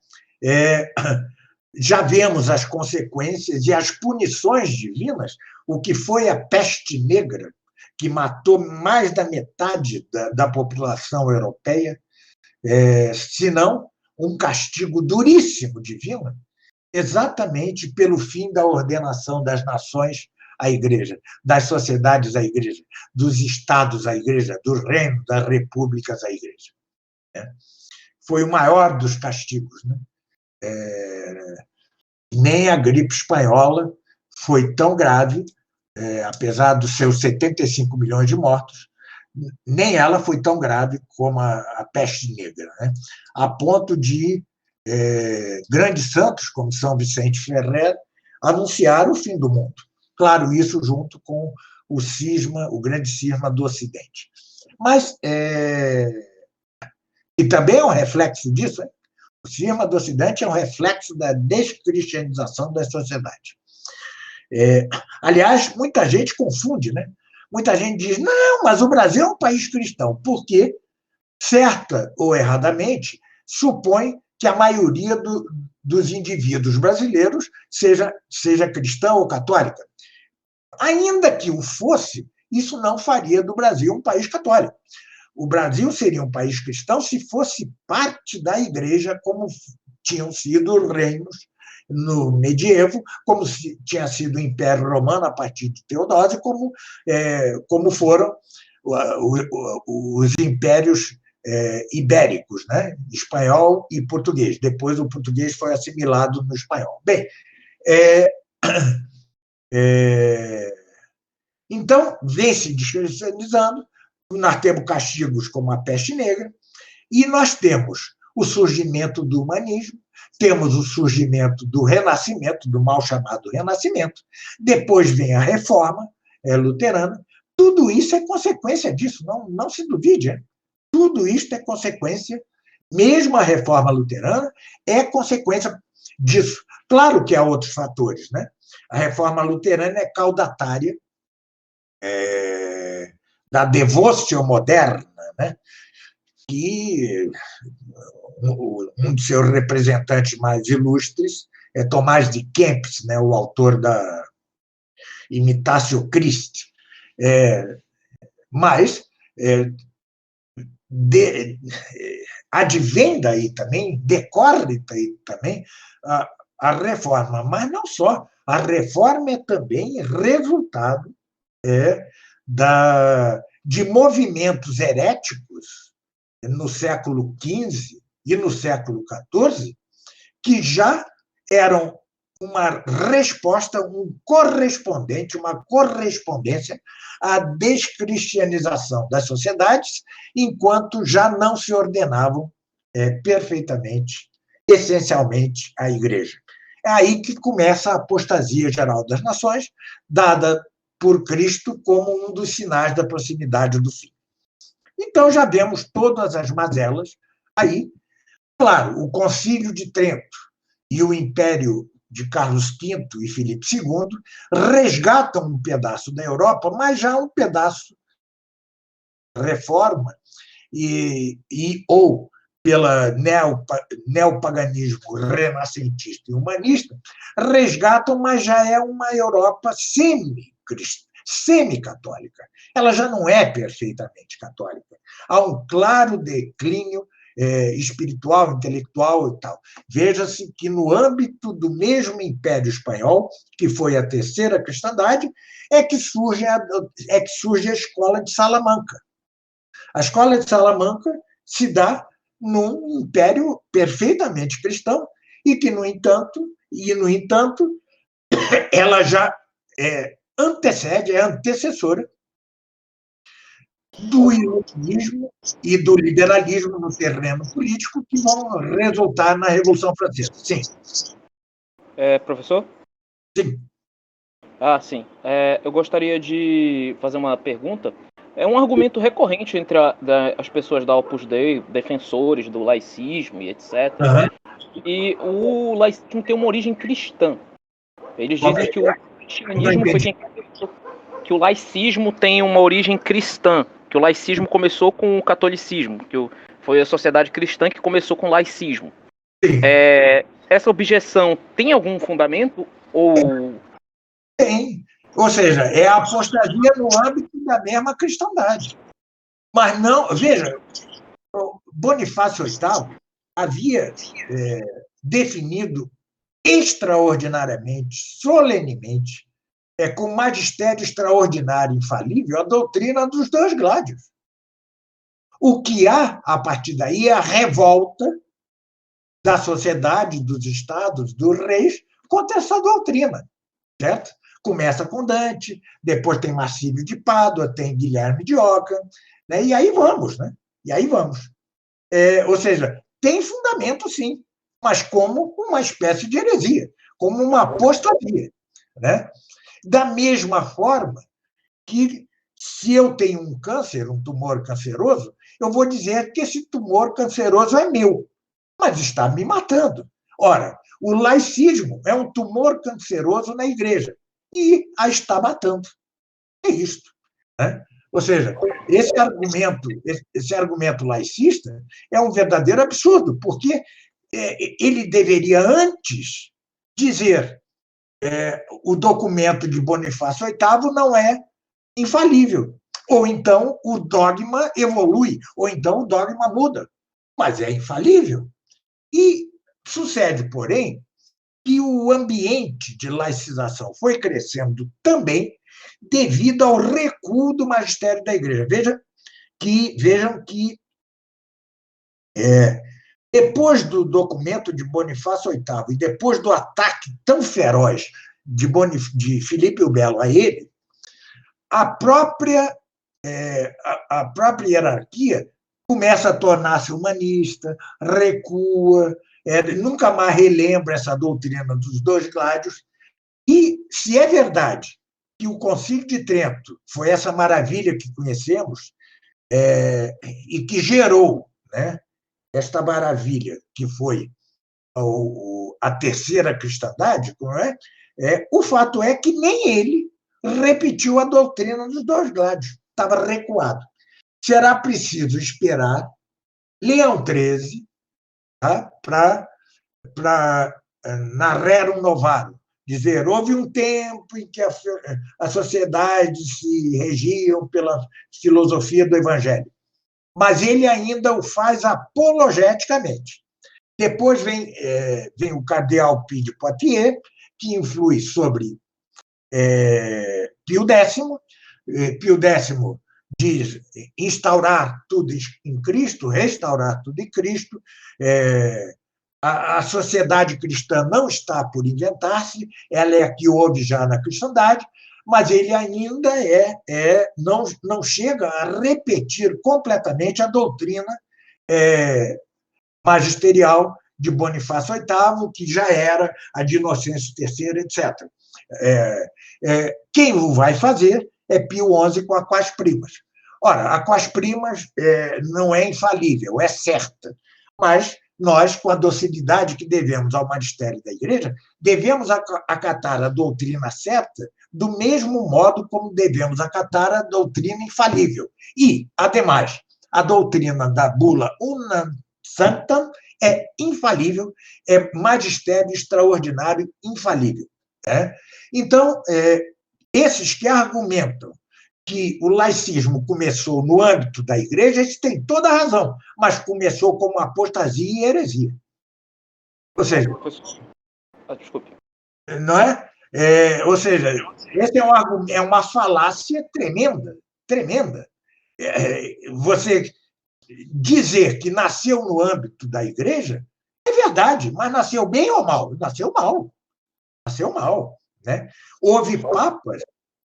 Já vemos as consequências e as punições divinas, o que foi a peste negra, que matou mais da metade da população europeia, se não um castigo duríssimo divino, exatamente pelo fim da ordenação das nações à Igreja, das sociedades à Igreja, dos estados à Igreja, dos reinos, das repúblicas à Igreja. Foi o maior dos castigos. Né? Nem a gripe espanhola foi tão grave, apesar dos seus 75 milhões de mortos, nem ela foi tão grave como a peste negra, né? A ponto de grandes santos, como São Vicente Ferrer, anunciar o fim do mundo. Claro, isso junto com o grande cisma do Ocidente. Mas, e também é um reflexo disso, o cisma do Ocidente é um reflexo da descristianização da sociedade. Aliás, muita gente confunde, né? Muita gente diz, não, mas o Brasil é um país cristão, porque, certa ou erradamente, supõe que a maioria dos indivíduos brasileiros seja cristã ou católica. Ainda que o fosse, isso não faria do Brasil um país católico. O Brasil seria um país cristão se fosse parte da Igreja, como tinham sido reinos no medievo, como tinha sido o Império Romano a partir de Teodósio, como foram os impérios ibéricos, né? Espanhol e português. Depois o português foi assimilado no espanhol. Bem, então, vem se descristianizando, nós temos castigos como a peste negra, e nós temos o surgimento do humanismo, temos o surgimento do renascimento, do mal chamado renascimento, depois vem a reforma luterana, tudo isso é consequência disso, não se duvide, hein? Tudo isso é consequência, mesmo a reforma luterana é consequência disso. Claro que há outros fatores, né? A reforma luterana é caudatária da devotio moderna, né? Que um de seus representantes mais ilustres é Tomás de Kempis, né? O autor da Imitatio Christi. Mas advém daí também, decorre daí também a reforma, mas não só. A reforma é também resultado de movimentos heréticos no século XV e no século XIV, que já eram uma resposta, uma correspondência à descristianização das sociedades, enquanto já não se ordenavam perfeitamente, essencialmente, à Igreja. É aí que começa a apostasia geral das nações, dada por Cristo como um dos sinais da proximidade do fim. Então, já vemos todas as mazelas aí. Claro, o Concílio de Trento e o Império de Carlos V e Filipe II resgatam um pedaço da Europa, mas já um pedaço reforma ou pela neopaganismo renascentista e humanista, resgatam, mas já é uma Europa semi-católica. Ela já não é perfeitamente católica. Há um claro declínio espiritual, intelectual e tal. Veja-se que, no âmbito do mesmo Império Espanhol, que foi a terceira cristandade, é que surge a Escola de Salamanca. A Escola de Salamanca se dá num império perfeitamente cristão e que, no entanto, ela já antecede, é antecessora do iluminismo e do liberalismo no terreno político que vão resultar na Revolução Francesa. Sim.
Professor?
Sim.
Sim. Eu gostaria de fazer uma pergunta. É um argumento recorrente entre as pessoas da Opus Dei, defensores do laicismo e etc.
Uhum.
E o laicismo tem uma origem cristã. Eles dizem que o cristianismo foi quem começou, que o laicismo tem uma origem cristã, que o laicismo começou com o catolicismo, que foi a sociedade cristã que começou com o laicismo. Essa objeção tem algum fundamento? Ou...
Tem. Ou seja, é a apostasia no âmbito da mesma cristandade. Mas não, veja, Bonifácio VIII havia definido extraordinariamente, solenemente, com magistério extraordinário e infalível, a doutrina dos dois gládios. O que há, a partir daí, é a revolta da sociedade, dos estados, dos reis, contra essa doutrina, certo? Começa com Dante, depois tem Marcílio de Pádua, tem Guilherme de Ockham, né? E aí vamos, né? E aí vamos. Ou seja, tem fundamento, sim, mas como uma espécie de heresia, como uma apostasia, né? Da mesma forma que, se eu tenho um câncer, um tumor canceroso, eu vou dizer que esse tumor canceroso é meu, mas está me matando. Ora, o laicismo é um tumor canceroso na igreja e a está matando. É isto, né? Ou seja, esse argumento laicista é um verdadeiro absurdo, porque ele deveria antes dizer o documento de Bonifácio VIII não é infalível, ou então o dogma evolui, ou então o dogma muda, mas é infalível. E sucede, porém, que o ambiente de laicização foi crescendo também devido ao recuo do magistério da Igreja. Vejam que depois do documento de Bonifácio VIII e depois do ataque tão feroz de Filipe o Belo a ele, a própria hierarquia começa a tornar-se humanista, recua, nunca mais relembra essa doutrina dos dois gládios. E, se é verdade que o Concílio de Trento foi essa maravilha que conhecemos e que gerou, né, esta maravilha que foi a terceira cristandade, não é? O fato é que nem ele repetiu a doutrina dos dois gládios, estava recuado. Será preciso esperar Leão XIII, tá, para narrar novarum, dizer, houve um tempo em que a sociedade se regiam pela filosofia do Evangelho, mas ele ainda o faz apologeticamente. Depois vem o cardeal Pie de Poitiers, que influi sobre Pio X. Pio X diz instaurar tudo em Cristo, restaurar tudo em Cristo. A sociedade cristã não está por inventar-se, ela é a que houve já na cristandade, mas ele ainda não chega a repetir completamente a doutrina magisterial de Bonifácio VIII, que já era a de Inocêncio III, etc. Quem o vai fazer é Pio XI com as primas. Ora, a Quas Primas não é infalível, é certa, mas nós, com a docilidade que devemos ao magistério da Igreja, devemos acatar a doutrina certa do mesmo modo como devemos acatar a doutrina infalível. E, ademais, a doutrina da bula Unam Sanctam é infalível, é magistério extraordinário infalível. Né? Então, esses que argumentam que o laicismo começou no âmbito da Igreja, eles têm toda a razão, mas começou como apostasia e heresia. Ou seja,
desculpe.
Não é? Ou seja, esse é uma falácia tremenda, tremenda. Você dizer que nasceu no âmbito da Igreja é verdade, mas nasceu bem ou mal? Nasceu mal. Nasceu mal. Né? Houve papas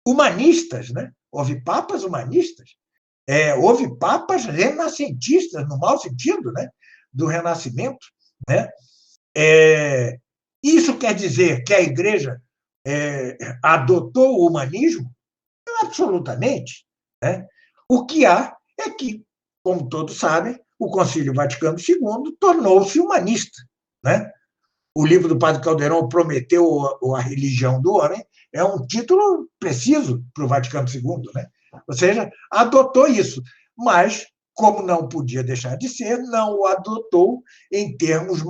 humanistas, né? Houve papas humanistas, houve papas renascentistas, no mau sentido, né? Do Renascimento. Né? Isso quer dizer que a Igreja adotou o humanismo? Absolutamente. Né? O que há é que, como todos sabem, o Concílio Vaticano II tornou-se humanista. Né? O livro do Padre Caldeirão, Prometeu a Religião do Homem, é um título preciso para o Vaticano II. Né? Ou seja, adotou isso. Mas, como não podia deixar de ser, não o adotou em termos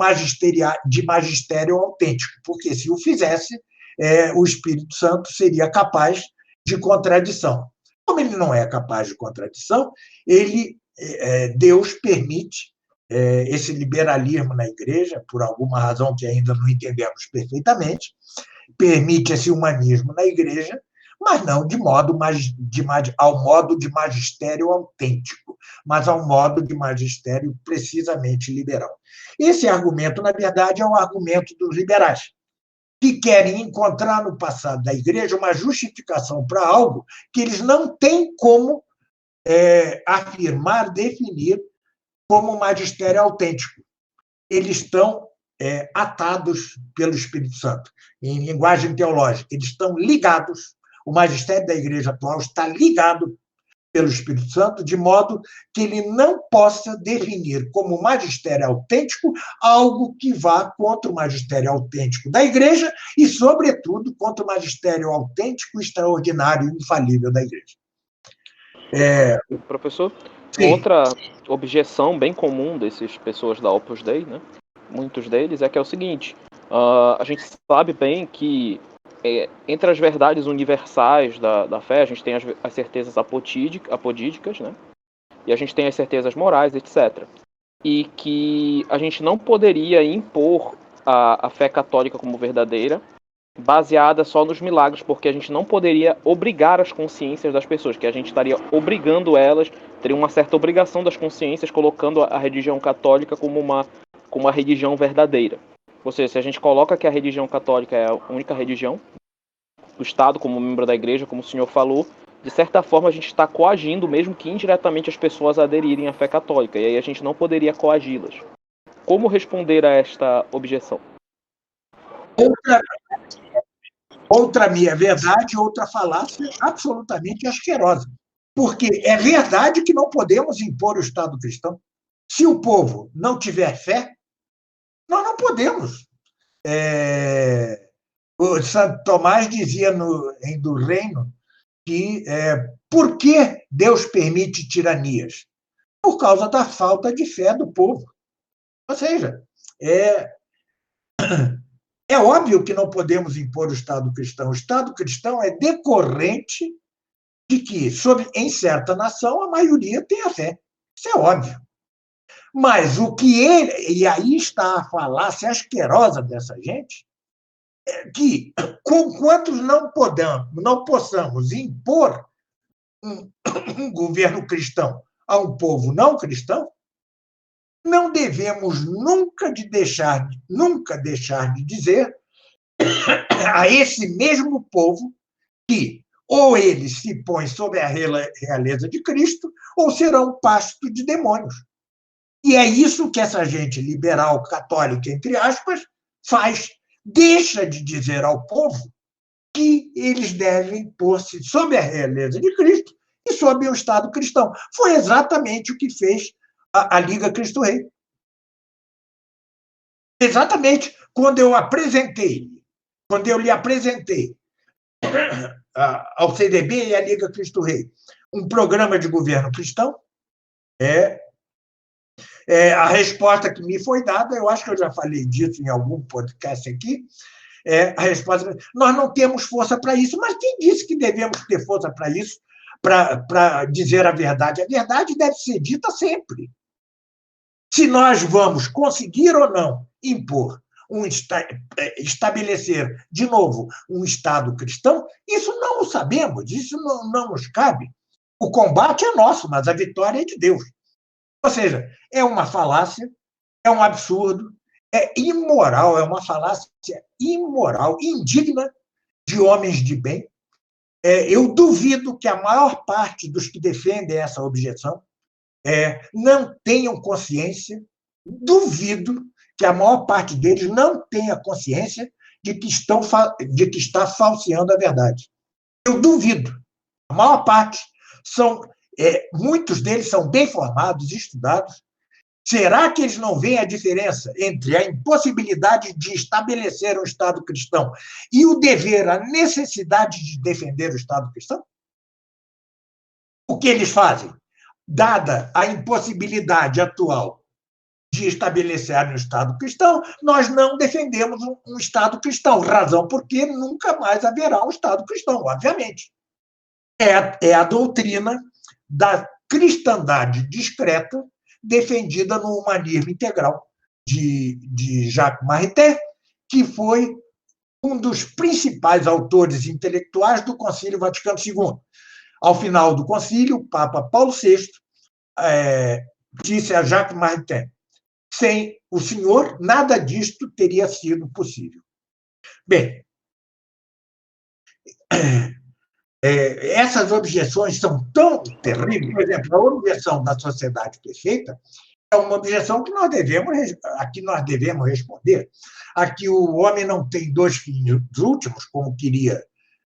de magistério autêntico, porque se o fizesse, o Espírito Santo seria capaz de contradição. Como ele não é capaz de contradição, Deus permite esse liberalismo na Igreja, por alguma razão que ainda não entendemos perfeitamente, permite esse humanismo na Igreja, mas não ao modo de magistério autêntico, mas ao modo de magistério precisamente liberal. Esse argumento, na verdade, é um argumento dos liberais, que querem encontrar no passado da Igreja uma justificação para algo que eles não têm como afirmar, definir como magistério autêntico. Eles estão atados pelo Espírito Santo. Em linguagem teológica, eles estão ligados, o magistério da Igreja atual está ligado pelo Espírito Santo, de modo que ele não possa definir como magistério autêntico algo que vá contra o magistério autêntico da Igreja e, sobretudo, contra o magistério autêntico, extraordinário e infalível da Igreja.
Professor,
Sim.
Outra objeção bem comum dessas pessoas da Opus Dei, né? Muitos deles, é que é o seguinte: a gente sabe bem que entre as verdades universais da fé, a gente tem as certezas apodídicas, né? E a gente tem as certezas morais, etc. E que a gente não poderia impor a fé católica como verdadeira, baseada só nos milagres, porque a gente não poderia obrigar as consciências das pessoas, que a gente estaria obrigando elas, teria uma certa obrigação das consciências, colocando a religião católica como uma religião verdadeira. Ou seja, se a gente coloca que a religião católica é a única religião, o Estado, como membro da Igreja, como o senhor falou, de certa forma a gente está coagindo, mesmo que indiretamente, as pessoas a aderirem à fé católica, e aí a gente não poderia coagi-las. Como responder a esta objeção?
Outra meia-verdade, outra falácia absolutamente asquerosa. Porque é verdade que não podemos impor o Estado cristão. Se o povo não tiver fé, nós não podemos. O Santo Tomás dizia em Do Reino que por que Deus permite tiranias? Por causa da falta de fé do povo. Ou seja, é óbvio que não podemos impor o Estado cristão. O Estado cristão é decorrente de que, em certa nação, a maioria tem a fé. Isso é óbvio. Mas e aí está a falácia asquerosa dessa gente, que, conquanto não possamos impor um governo cristão a um povo não cristão, não devemos nunca deixar de dizer a esse mesmo povo que ou eles se põem sob a realeza de Cristo ou serão pasto de demônios. E é isso que essa gente liberal, católica, entre aspas, faz. Deixa de dizer ao povo que eles devem pôr-se sob a realeza de Cristo e sob um Estado cristão. Foi exatamente o que fez a Liga Cristo Rei. Exatamente quando eu lhe apresentei ao CDB e à Liga Cristo Rei um programa de governo cristão, a resposta que me foi dada, eu acho que eu já falei disso em algum podcast aqui, a resposta: nós não temos força para isso. Mas quem disse que devemos ter força para isso, para dizer a verdade? A verdade deve ser dita sempre. Se nós vamos conseguir ou não impor, estabelecer, de novo, um Estado cristão, isso não o sabemos, isso não nos cabe. O combate é nosso, mas a vitória é de Deus. Ou seja, é uma falácia, é um absurdo, é imoral, é uma falácia imoral, indigna de homens de bem. Eu duvido que a maior parte dos que defendem essa objeção não tenham consciência, duvido que a maior parte deles não tenha consciência de que está falseando a verdade. Eu duvido. A maior parte muitos deles são bem formados, estudados. Será que eles não veem a diferença entre a impossibilidade de estabelecer um Estado cristão e o dever, a necessidade de defender o Estado cristão? O que eles fazem? Dada a impossibilidade atual de estabelecer um Estado cristão, nós não defendemos um Estado cristão, razão porque nunca mais haverá um Estado cristão, obviamente. É a doutrina da cristandade discreta defendida no Humanismo Integral de Jacques Maritain, que foi um dos principais autores intelectuais do Concílio Vaticano II. Ao final do concílio, o Papa Paulo VI disse a Jacques Maritain: sem o senhor, nada disto teria sido possível. Bem, essas objeções são tão terríveis. Por exemplo, a objeção da sociedade perfeita é uma objeção que nós devemos responder. A que o homem não tem dois fins últimos, como queria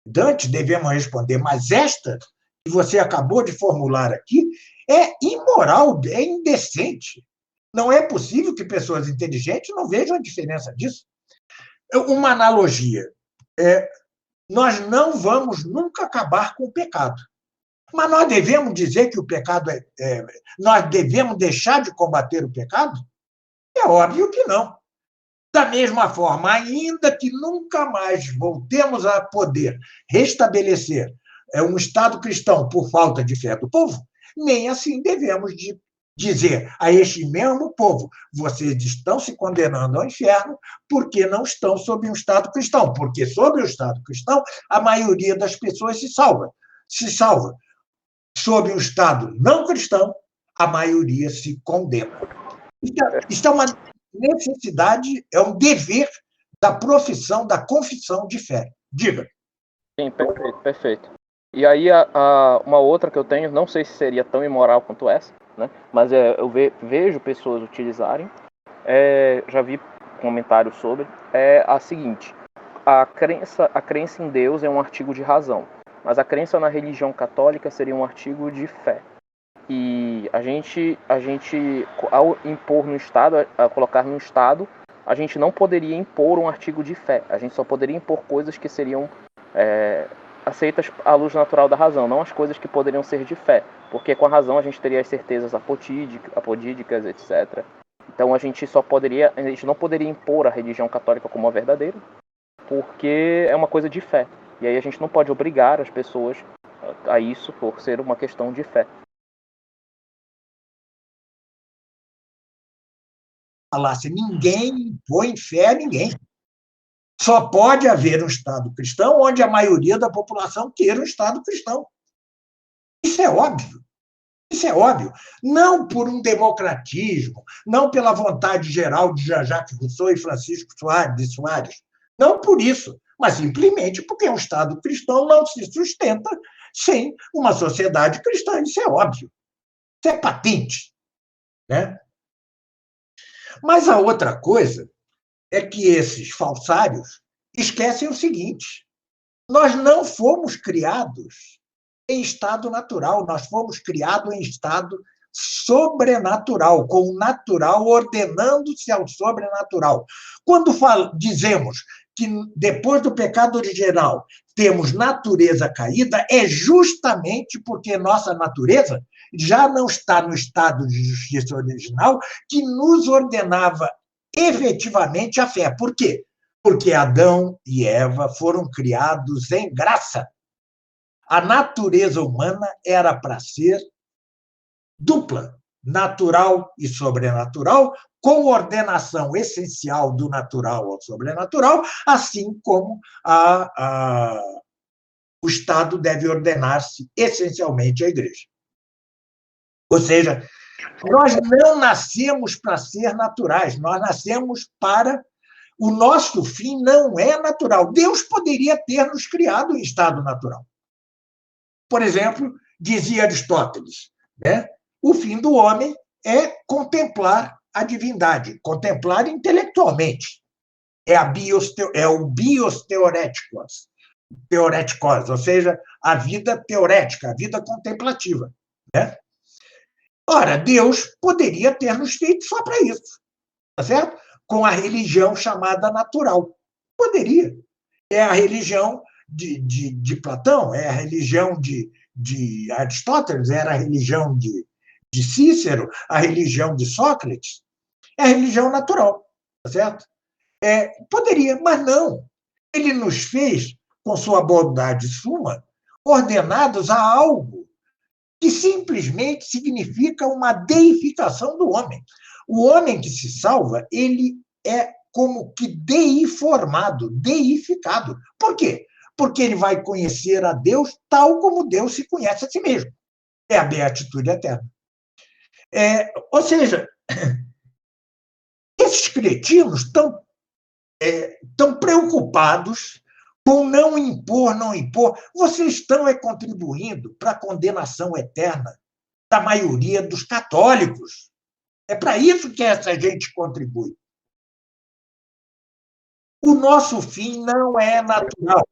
Dante, devemos responder. Mas esta que você acabou de formular aqui é imoral, é indecente. Não é possível que pessoas inteligentes não vejam a diferença disso. Uma analogia. Nós não vamos nunca acabar com o pecado. Mas nós devemos dizer que o pecado nós devemos deixar de combater o pecado? É óbvio que não. Da mesma forma, ainda que nunca mais voltemos a poder restabelecer um Estado cristão por falta de fé do povo, nem assim devemos dizer a este mesmo povo: vocês estão se condenando ao inferno porque não estão sob um Estado cristão, porque sob o Estado cristão a maioria das pessoas se salva. Sob um Estado não cristão, a maioria se condena. Isso é uma necessidade, é um dever da profissão, da confissão de fé. Diga.
Sim, perfeito, perfeito. E aí, uma outra que eu tenho, não sei se seria tão imoral quanto essa, né? Mas eu vejo pessoas utilizarem, já vi comentários sobre, a seguinte: a crença em Deus é um artigo de razão, mas a crença na religião católica seria um artigo de fé. E a gente ao impor no Estado, a colocar no Estado, a gente não poderia impor um artigo de fé, a gente só poderia impor coisas que seriam aceitas à luz natural da razão, não as coisas que poderiam ser de fé, porque com a razão a gente teria as certezas apodídicas, etc. Então a gente não poderia impor a religião católica como a verdadeira, porque é uma coisa de fé, e aí a gente não pode obrigar as pessoas a isso por ser uma questão de fé.
Falácia: ninguém impõe fé a ninguém. Só pode haver um Estado cristão onde a maioria da população queira um Estado cristão. Isso é óbvio. Isso é óbvio. Não por um democratismo, não pela vontade geral de Jean-Jacques Rousseau e Francisco de Soares. Não por isso, mas simplesmente porque um Estado cristão não se sustenta sem uma sociedade cristã. Isso é óbvio. Isso é patente, né? Mas a outra coisa é que esses falsários esquecem o seguinte: nós não fomos criados em estado natural, nós fomos criados em estado sobrenatural, com o natural ordenando-se ao sobrenatural. Quando dizemos que depois do pecado original temos natureza caída, é justamente porque nossa natureza já não está no estado de justiça original que nos ordenava efetivamente a fé. Por quê? Porque Adão e Eva foram criados em graça. A natureza humana era para ser dupla, natural e sobrenatural, com ordenação essencial do natural ao sobrenatural, assim como o Estado deve ordenar-se essencialmente à Igreja. Ou seja, nós não nascemos para ser naturais, nós nascemos para... O nosso fim não é natural. Deus poderia ter nos criado em estado natural. Por exemplo, dizia Aristóteles, né? O fim do homem é contemplar a divindade, contemplar intelectualmente. É o bios teoreticos, ou seja, a vida teorética, a vida contemplativa. Né? Ora, Deus poderia ter nos feito só para isso, tá certo? Com a religião chamada natural. Poderia. É a religião de Platão, é a religião de Aristóteles, era a religião de Cícero, a religião de Sócrates, é a religião natural, tá certo? Poderia, mas não. Ele nos fez, com sua bondade suma, ordenados a algo que simplesmente significa uma deificação do homem. O homem que se salva, ele é como que deiformado, deificado. Por quê? Porque ele vai conhecer a Deus tal como Deus se conhece a si mesmo. É a beatitude eterna. Ou seja, esses cretinos estão preocupados com não impor. Vocês estão contribuindo para a condenação eterna da maioria dos católicos. É para isso que essa gente contribui. O nosso fim não é natural.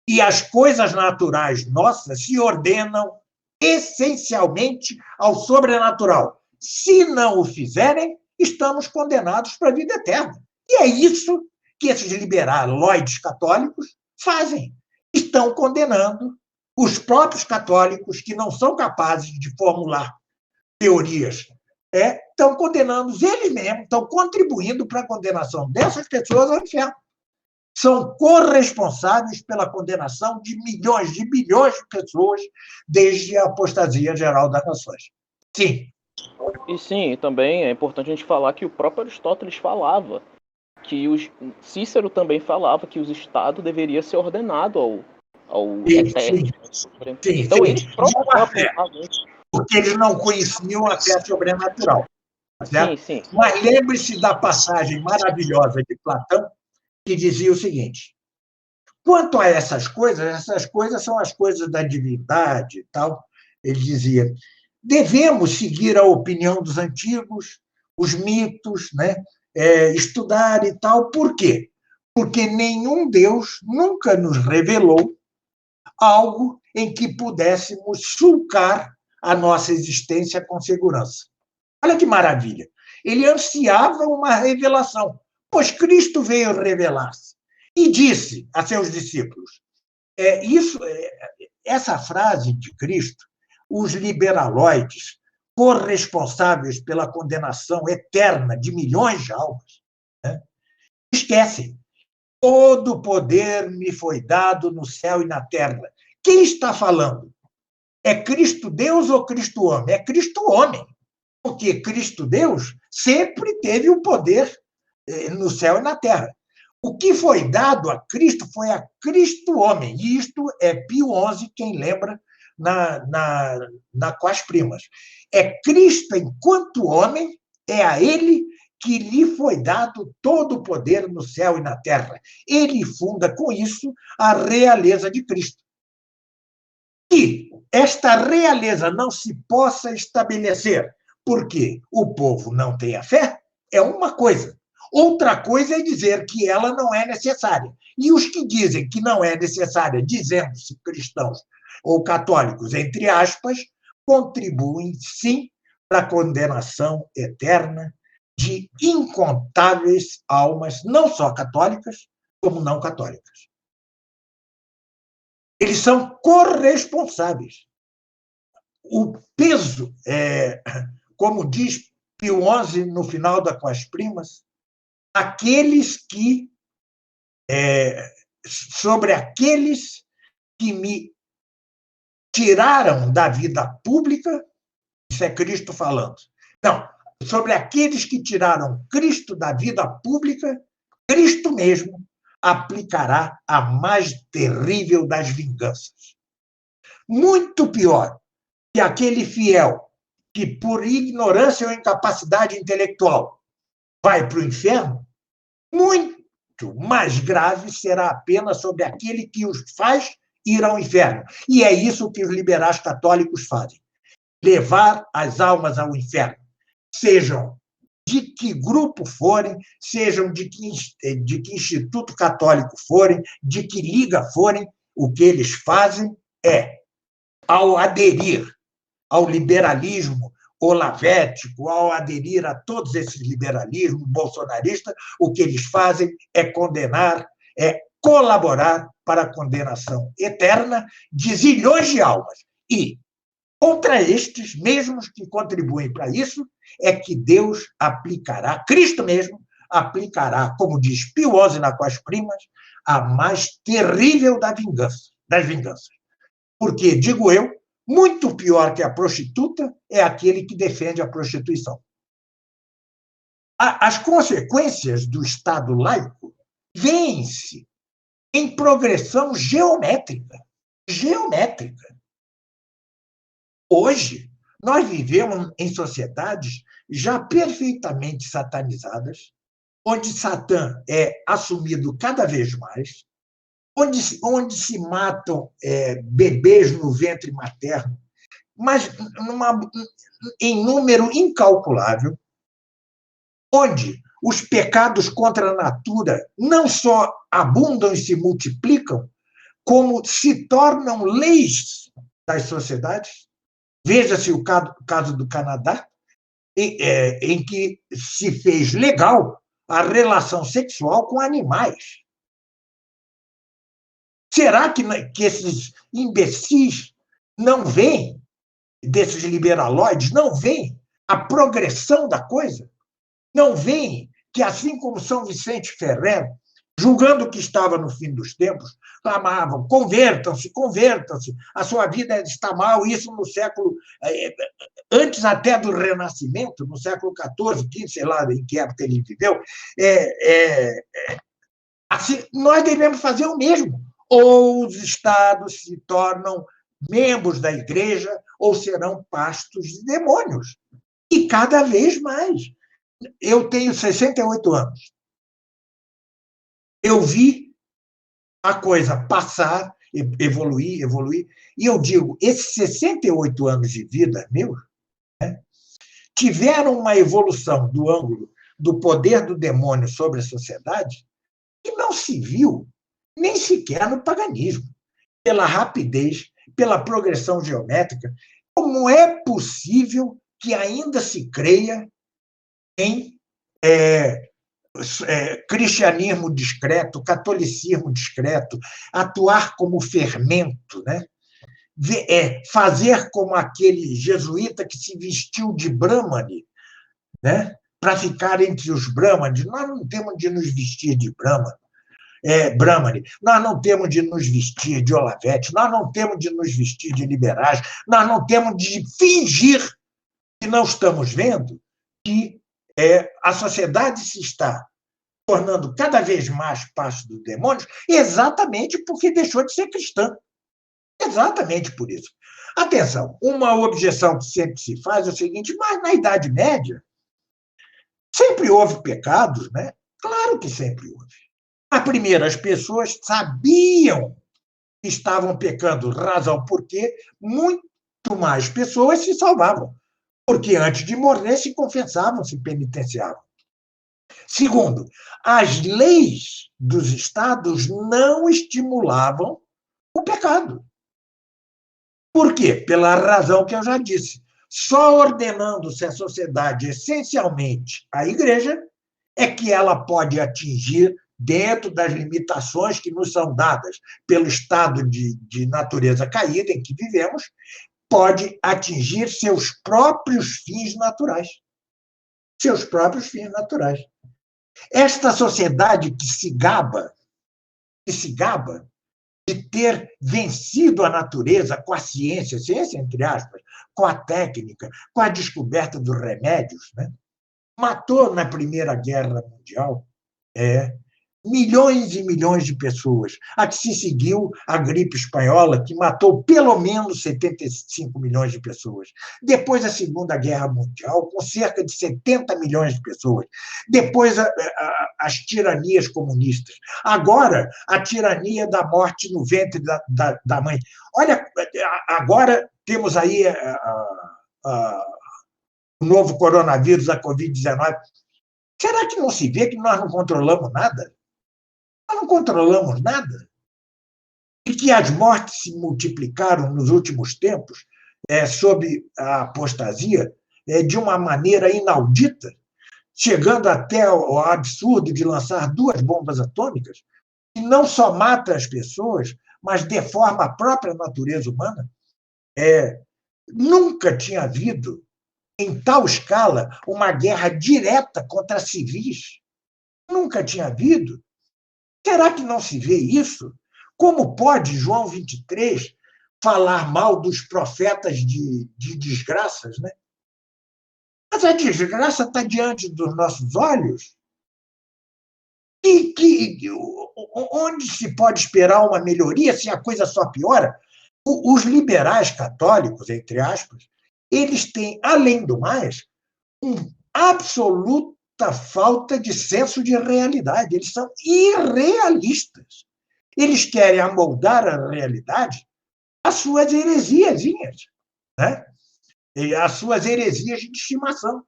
E as coisas naturais nossas se ordenam essencialmente ao sobrenatural. Se não o fizerem, estamos condenados para a vida eterna. E é isso que esses liberaloides católicos fazem. Estão condenando os próprios católicos que não são capazes de formular teorias. Estão condenando eles mesmos, estão contribuindo para a condenação dessas pessoas ao inferno. São corresponsáveis pela condenação de milhões, de bilhões de pessoas desde a apostasia geral das nações. Sim.
E sim, também é importante a gente falar que o próprio Aristóteles falava que Cícero também falava que os estados deveriam ser ordenados ao eterno. Então eles próprios
porque eles não conheciam a fé sobrenatural. Certo?
Sim.
Mas lembre-se da passagem maravilhosa de Platão, que dizia o seguinte: quanto a essas coisas são as coisas da divindade e tal. Ele dizia: devemos seguir a opinião dos antigos, os mitos, né? Estudar e tal. Por quê? Porque nenhum Deus nunca nos revelou algo em que pudéssemos sulcar a nossa existência com segurança. Olha que maravilha! Ele ansiava uma revelação, pois Cristo veio revelar-se e disse a seus discípulos. Essa frase de Cristo, os liberaloides, corresponsáveis pela condenação eterna de milhões de almas, né, esquecem. Todo poder me foi dado no céu e na terra. Quem está falando? É Cristo Deus ou Cristo homem? É Cristo homem. Porque Cristo Deus sempre teve o poder no céu e na terra. O que foi dado a Cristo foi a Cristo homem. E isto é Pio XI, quem lembra, com as primas. É Cristo enquanto homem, é a ele que lhe foi dado todo o poder no céu e na terra. Ele funda com isso a realeza de Cristo. Que esta realeza não se possa estabelecer porque o povo não tem a fé, é uma coisa. Outra coisa é dizer que ela não é necessária. E os que dizem que não é necessária, dizendo-se cristãos, ou católicos, entre aspas, contribuem, sim, para a condenação eterna de incontáveis almas, não só católicas, como não católicas. Eles são corresponsáveis. O peso, como diz Pio XI no final da Quas Primas, sobre aqueles que me tiraram da vida pública, isso é Cristo falando. Não, sobre aqueles que tiraram Cristo da vida pública, Cristo mesmo aplicará a mais terrível das vinganças. Muito pior que aquele fiel que, por ignorância ou incapacidade intelectual, vai para o inferno, muito mais grave será a pena sobre aquele que os faz ir ao inferno. E é isso que os liberais católicos fazem: levar as almas ao inferno, sejam de que grupo forem, sejam de que instituto católico forem, de que liga forem. O que eles fazem é, ao aderir ao liberalismo olavético, ao aderir a todos esses liberalismos bolsonaristas, o que eles fazem é condenar, é colaborar para a condenação eterna de zilhões de almas. E, contra estes mesmos que contribuem para isso, é que Deus aplicará, Cristo mesmo aplicará, como diz Pio XI na Quas Primas, a mais terrível das vinganças. Porque, digo eu, muito pior que a prostituta é aquele que defende a prostituição. As consequências do Estado laico vêm-se em progressão geométrica. Geométrica. Hoje, nós vivemos em sociedades já perfeitamente satanizadas, onde Satã é assumido cada vez mais, onde se matam bebês no ventre materno, mas em número incalculável, onde os pecados contra a natura não só abundam e se multiplicam, como se tornam leis das sociedades. Veja-se o caso do Canadá, em que se fez legal a relação sexual com animais. Será que esses imbecis não veem, desses liberaloides, não veem a progressão da coisa? Não veem que, assim como São Vicente Ferrer, julgando que estava no fim dos tempos, clamavam: convertam-se, convertam-se, a sua vida está mal, isso no século, antes até do Renascimento, no século XIV, XV, sei lá em que época ele viveu, assim, nós devemos fazer o mesmo. Ou os estados se tornam membros da igreja, ou serão pastos de demônios. E cada vez mais. Eu tenho 68 anos. Eu vi a coisa passar, evoluir, e eu digo, esses 68 anos de vida meus, né, tiveram uma evolução do ângulo do poder do demônio sobre a sociedade que não se viu nem sequer no paganismo, pela rapidez, pela progressão geométrica. Como é possível que ainda se creia em cristianismo discreto, catolicismo discreto, atuar como fermento, né? Fazer como aquele jesuíta que se vestiu de Brahmane, né? Para ficar entre os Brahmanes? Nós não temos de nos vestir de Brahmane, nós não temos de nos vestir de Olavete, nós não temos de nos vestir de liberais, nós não temos de fingir que não estamos vendo que a sociedade se está tornando cada vez mais pasto dos demônios, exatamente porque deixou de ser cristã. Exatamente por isso. Atenção, uma objeção que sempre se faz é o seguinte: mas na Idade Média sempre houve pecados, né? Claro que sempre houve. Mas, primeiro, as pessoas sabiam que estavam pecando, razão porque muito mais pessoas se salvavam, porque antes de morrer se confessavam, se penitenciavam. Segundo, as leis dos estados não estimulavam o pecado. Por quê? Pela razão que eu já disse. Só ordenando-se a sociedade essencialmente à Igreja é que ela pode atingir, dentro das limitações que nos são dadas pelo estado de natureza caída em que vivemos, pode atingir seus próprios fins naturais. Seus próprios fins naturais. Esta sociedade que se gaba de ter vencido a natureza com a ciência entre aspas, com a técnica, com a descoberta dos remédios, né? Matou na Primeira Guerra Mundial milhões e milhões de pessoas. A que se seguiu a gripe espanhola, que matou pelo menos 75 milhões de pessoas. Depois a Segunda Guerra Mundial, com cerca de 70 milhões de pessoas. Depois as tiranias comunistas. Agora, a tirania da morte no ventre da mãe. Olha, agora temos aí o novo coronavírus, a Covid-19. Será que não se vê que nós não controlamos nada? Nós não controlamos nada. E que as mortes se multiplicaram nos últimos tempos sob a apostasia de uma maneira inaudita, chegando até ao absurdo de lançar 2 bombas atômicas, que não só mata as pessoas, mas deforma a própria natureza humana. Nunca tinha havido, em tal escala, uma guerra direta contra civis. Nunca tinha havido. Será que não se vê isso? Como pode João 23 falar mal dos profetas de desgraças, né? Mas a desgraça está diante dos nossos olhos. Onde se pode esperar uma melhoria se a coisa só piora? Os liberais católicos, entre aspas, eles têm, além do mais, absoluta falta de senso de realidade. Eles são irrealistas. Eles querem amoldar a realidade às suas heresiazinhas, né? Às suas heresias de estimação.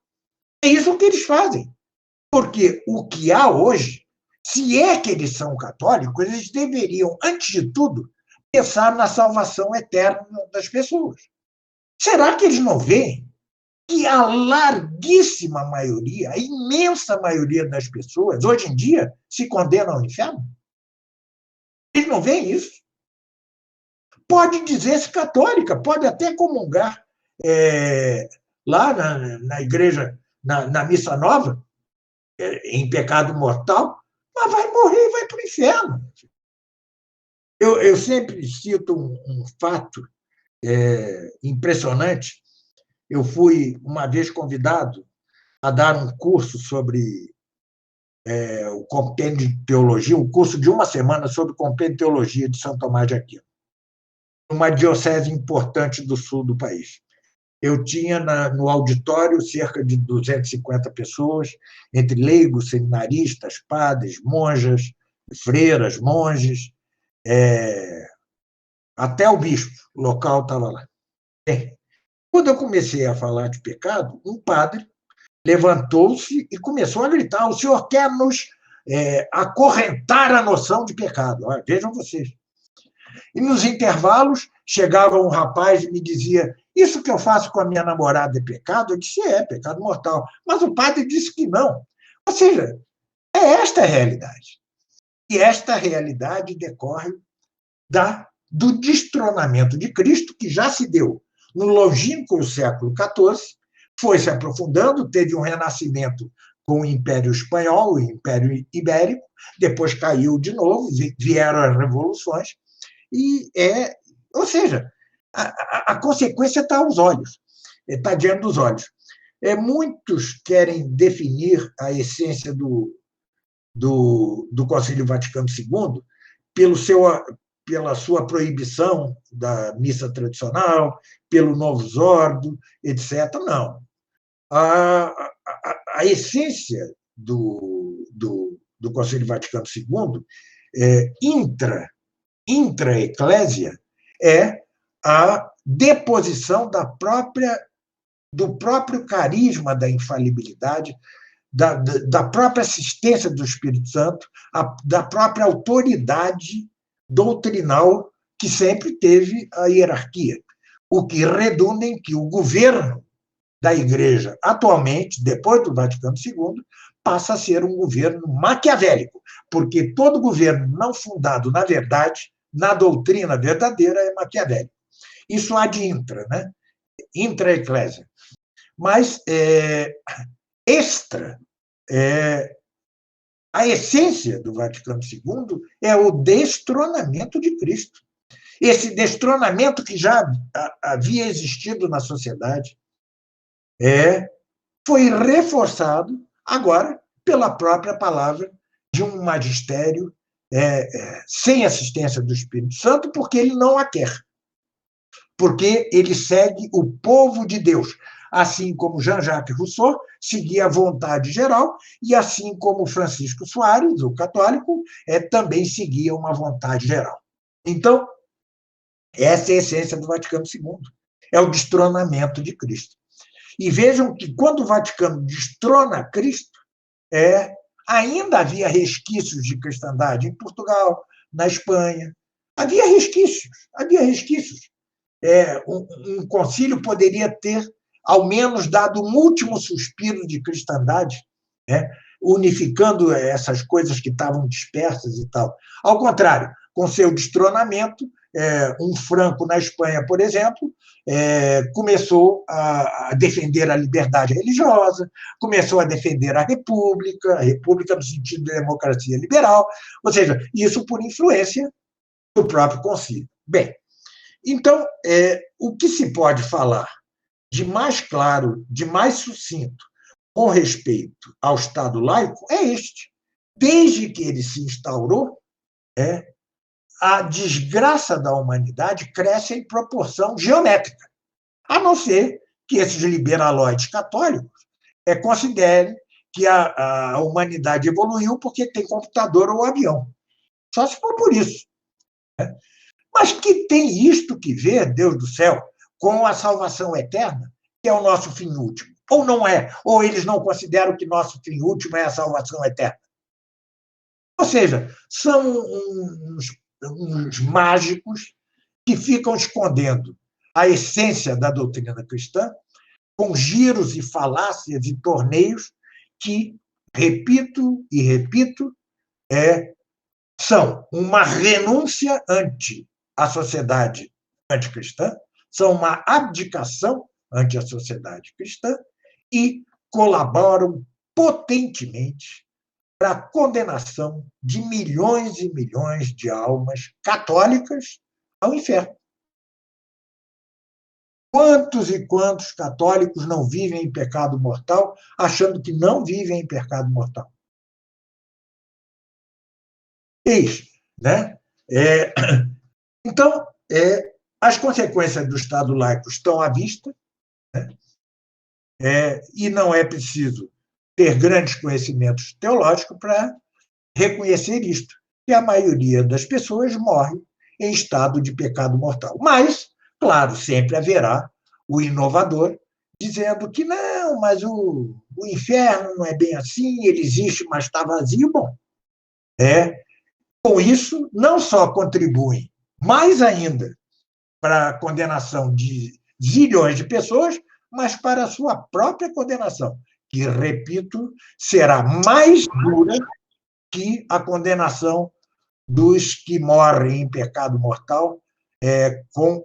É isso que eles fazem. Porque o que há hoje, se é que eles são católicos, eles deveriam, antes de tudo, pensar na salvação eterna das pessoas. Será que eles não veem que a larguíssima maioria, a imensa maioria das pessoas, hoje em dia, se condenam ao inferno? Eles não veem isso. Pode dizer-se católica, pode até comungar lá na igreja, na missa nova, em pecado mortal, mas vai morrer e vai para o inferno. Eu sempre cito um fato impressionante. Eu fui, uma vez, convidado a dar um curso sobre o compêndio de teologia, um curso de 1 semana sobre o compêndio de teologia de São Tomás de Aquino, uma diocese importante do sul do país. Eu tinha no auditório cerca de 250 pessoas, entre leigos, seminaristas, padres, monjas, freiras, monges, até o bispo local estava lá. Quando eu comecei a falar de pecado, um padre levantou-se e começou a gritar: o senhor quer nos acorrentar a noção de pecado. Olha, vejam vocês. E nos intervalos chegava um rapaz e me dizia: isso que eu faço com a minha namorada é pecado? Eu disse: é pecado mortal. Mas o padre disse que não. Ou seja, esta a realidade. E esta realidade decorre do destronamento de Cristo, que já se deu no longínquo século XIV, foi se aprofundando, teve um renascimento com o Império Espanhol, o Império Ibérico, depois caiu de novo, vieram as revoluções, ou seja, a consequência está aos olhos, está diante dos olhos. Muitos querem definir a essência do Concílio Vaticano II pela sua proibição da missa tradicional, pelo Novus Ordo, etc. Não. A essência do Concílio Vaticano II, intra-eclésia, é a deposição do próprio carisma da infalibilidade, da própria assistência do Espírito Santo, da própria autoridade doutrinal que sempre teve a hierarquia. o que redunda em que o governo da Igreja, atualmente, depois do Vaticano II, passa a ser um governo maquiavélico, porque todo governo não fundado na verdade, na doutrina verdadeira, é maquiavélico. Isso ad intra, né? Intra-eclésia. Mas extra, a essência do Vaticano II é o destronamento de Cristo. Esse destronamento que já havia existido na sociedade foi reforçado agora pela própria palavra de um magistério sem assistência do Espírito Santo, porque ele não a quer. Porque ele segue o povo de Deus, assim como Jean-Jacques Rousseau seguia a vontade geral, e assim como Francisco Soares, o católico, também seguia uma vontade geral. Então, essa é a essência do Vaticano II, é o destronamento de Cristo. E vejam que, quando o Vaticano destrona Cristo, ainda havia resquícios de cristandade em Portugal, na Espanha. Havia resquícios. Um concílio poderia ter, ao menos, dado um último suspiro de cristandade, unificando essas coisas que estavam dispersas e tal. Ao contrário, com seu destronamento, um Franco na Espanha, por exemplo, começou a defender a liberdade religiosa, começou a defender a república no sentido de democracia liberal, ou seja, isso por influência do próprio concílio. Bem, então, o que se pode falar de mais claro, de mais sucinto, com respeito ao Estado laico, é este. Desde que ele se instaurou, a desgraça da humanidade cresce em proporção geométrica, a não ser que esses liberaloides católicos considerem que a humanidade evoluiu porque tem computador ou avião. Só se for por isso. Mas que tem isto que ver, Deus do céu, com a salvação eterna, que é o nosso fim último? Ou não é? Ou eles não consideram que nosso fim último é a salvação eterna? Ou seja, são uns mágicos que ficam escondendo a essência da doutrina cristã com giros e falácias e torneios que, repito e repito, são uma renúncia ante a sociedade anticristã, são uma abdicação ante a sociedade cristã e colaboram potentemente para a condenação de milhões e milhões de almas católicas ao inferno. Quantos e quantos católicos não vivem em pecado mortal, achando que não vivem em pecado mortal? Eis, né? Então, as consequências do Estado laico estão à vista, né? E não é preciso ter grandes conhecimentos teológicos para reconhecer isto, que a maioria das pessoas morre em estado de pecado mortal. Mas, claro, sempre haverá o inovador dizendo que não, mas o inferno não é bem assim, ele existe, mas está vazio. Bom, com isso, não só contribuem mais ainda para a condenação de zilhões de pessoas, mas para a sua própria condenação, que, repito, será mais dura que a condenação dos que morrem em pecado mortal com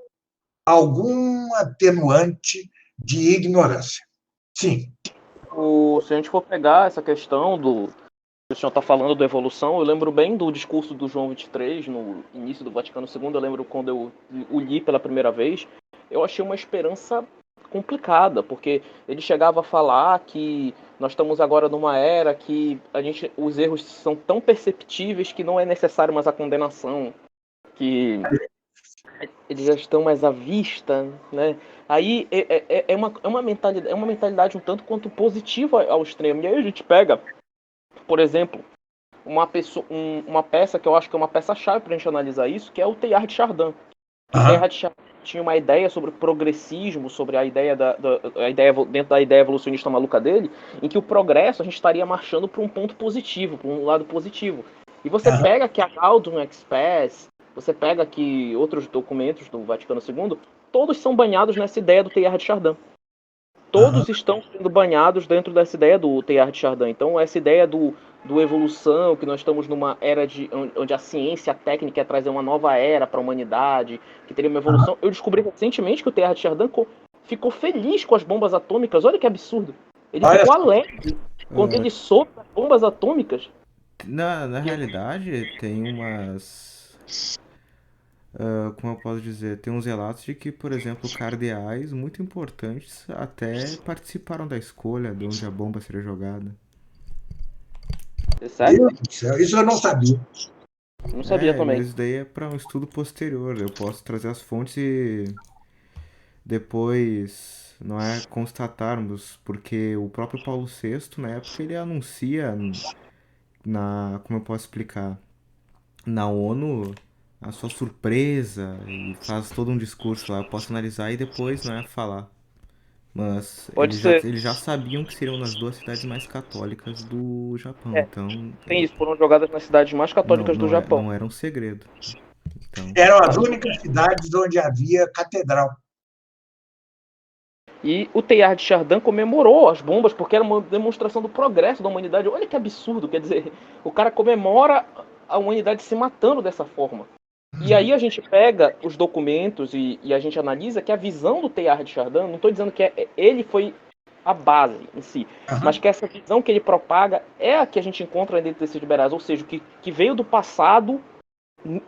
algum atenuante de ignorância. Sim.
Se a gente for pegar essa questão do que o senhor está falando da evolução, eu lembro bem do discurso do João XXIII, no início do Vaticano II, eu lembro quando eu o li pela primeira vez, eu achei uma esperança complicada, porque ele chegava a falar que nós estamos agora numa era que os erros são tão perceptíveis que não é necessário mais a condenação, que eles já estão mais à vista, né? Aí é uma mentalidade um tanto quanto positiva ao extremo. E aí a gente pega, por exemplo, uma peça que eu acho que é uma peça-chave para a gente analisar isso, que é o Teilhard de Chardin. Teilhard de Chardin tinha uma ideia sobre progressismo, sobre a ideia dentro da ideia evolucionista maluca dele, em que o progresso a gente estaria marchando para um ponto positivo, para um lado positivo. E você pega que a Gaudium et Spes, você pega aqui outros documentos do Vaticano II, todos são banhados nessa ideia do Teilhard de Chardin. Todos estão sendo banhados dentro dessa ideia do Teilhard de Chardin. Então, essa ideia do evolução, que nós estamos numa era onde a ciência, a técnica ia trazer uma nova era para a humanidade, que teria uma evolução. Eu descobri recentemente que o Teilhard de Chardin ficou feliz com as bombas atômicas. Olha que absurdo. Ele ficou alegre quando ele soube das bombas atômicas.
Na realidade, tem umas... como eu posso dizer? Tem uns relatos de que, por exemplo, cardeais muito importantes até participaram da escolha de onde a bomba seria jogada.
Sério?
Isso eu não sabia.
Não sabia também.
Mas isso daí é para um estudo posterior. Eu posso trazer as fontes e depois, não é, constatarmos, porque o próprio Paulo VI, na época, ele anuncia como eu posso explicar, na ONU a sua surpresa e faz todo um discurso lá. Eu posso analisar e depois, não é, falar. Mas
Pode ser.
eles já sabiam que seriam nas duas cidades mais católicas do Japão, então
Tem isso, foram jogadas nas cidades mais católicas do Japão.
não era um segredo. Então,
Eram as únicas cidades onde havia catedral.
E o Teilhard de Chardin comemorou as bombas porque era uma demonstração do progresso da humanidade. Olha que absurdo, quer dizer, o cara comemora a humanidade se matando dessa forma. E aí a gente pega os documentos e a gente analisa que a visão do Teilhard de Chardin, não estou dizendo que ele foi a base em si, mas que essa visão que ele propaga é a que a gente encontra dentro desses liberais, ou seja, que veio do passado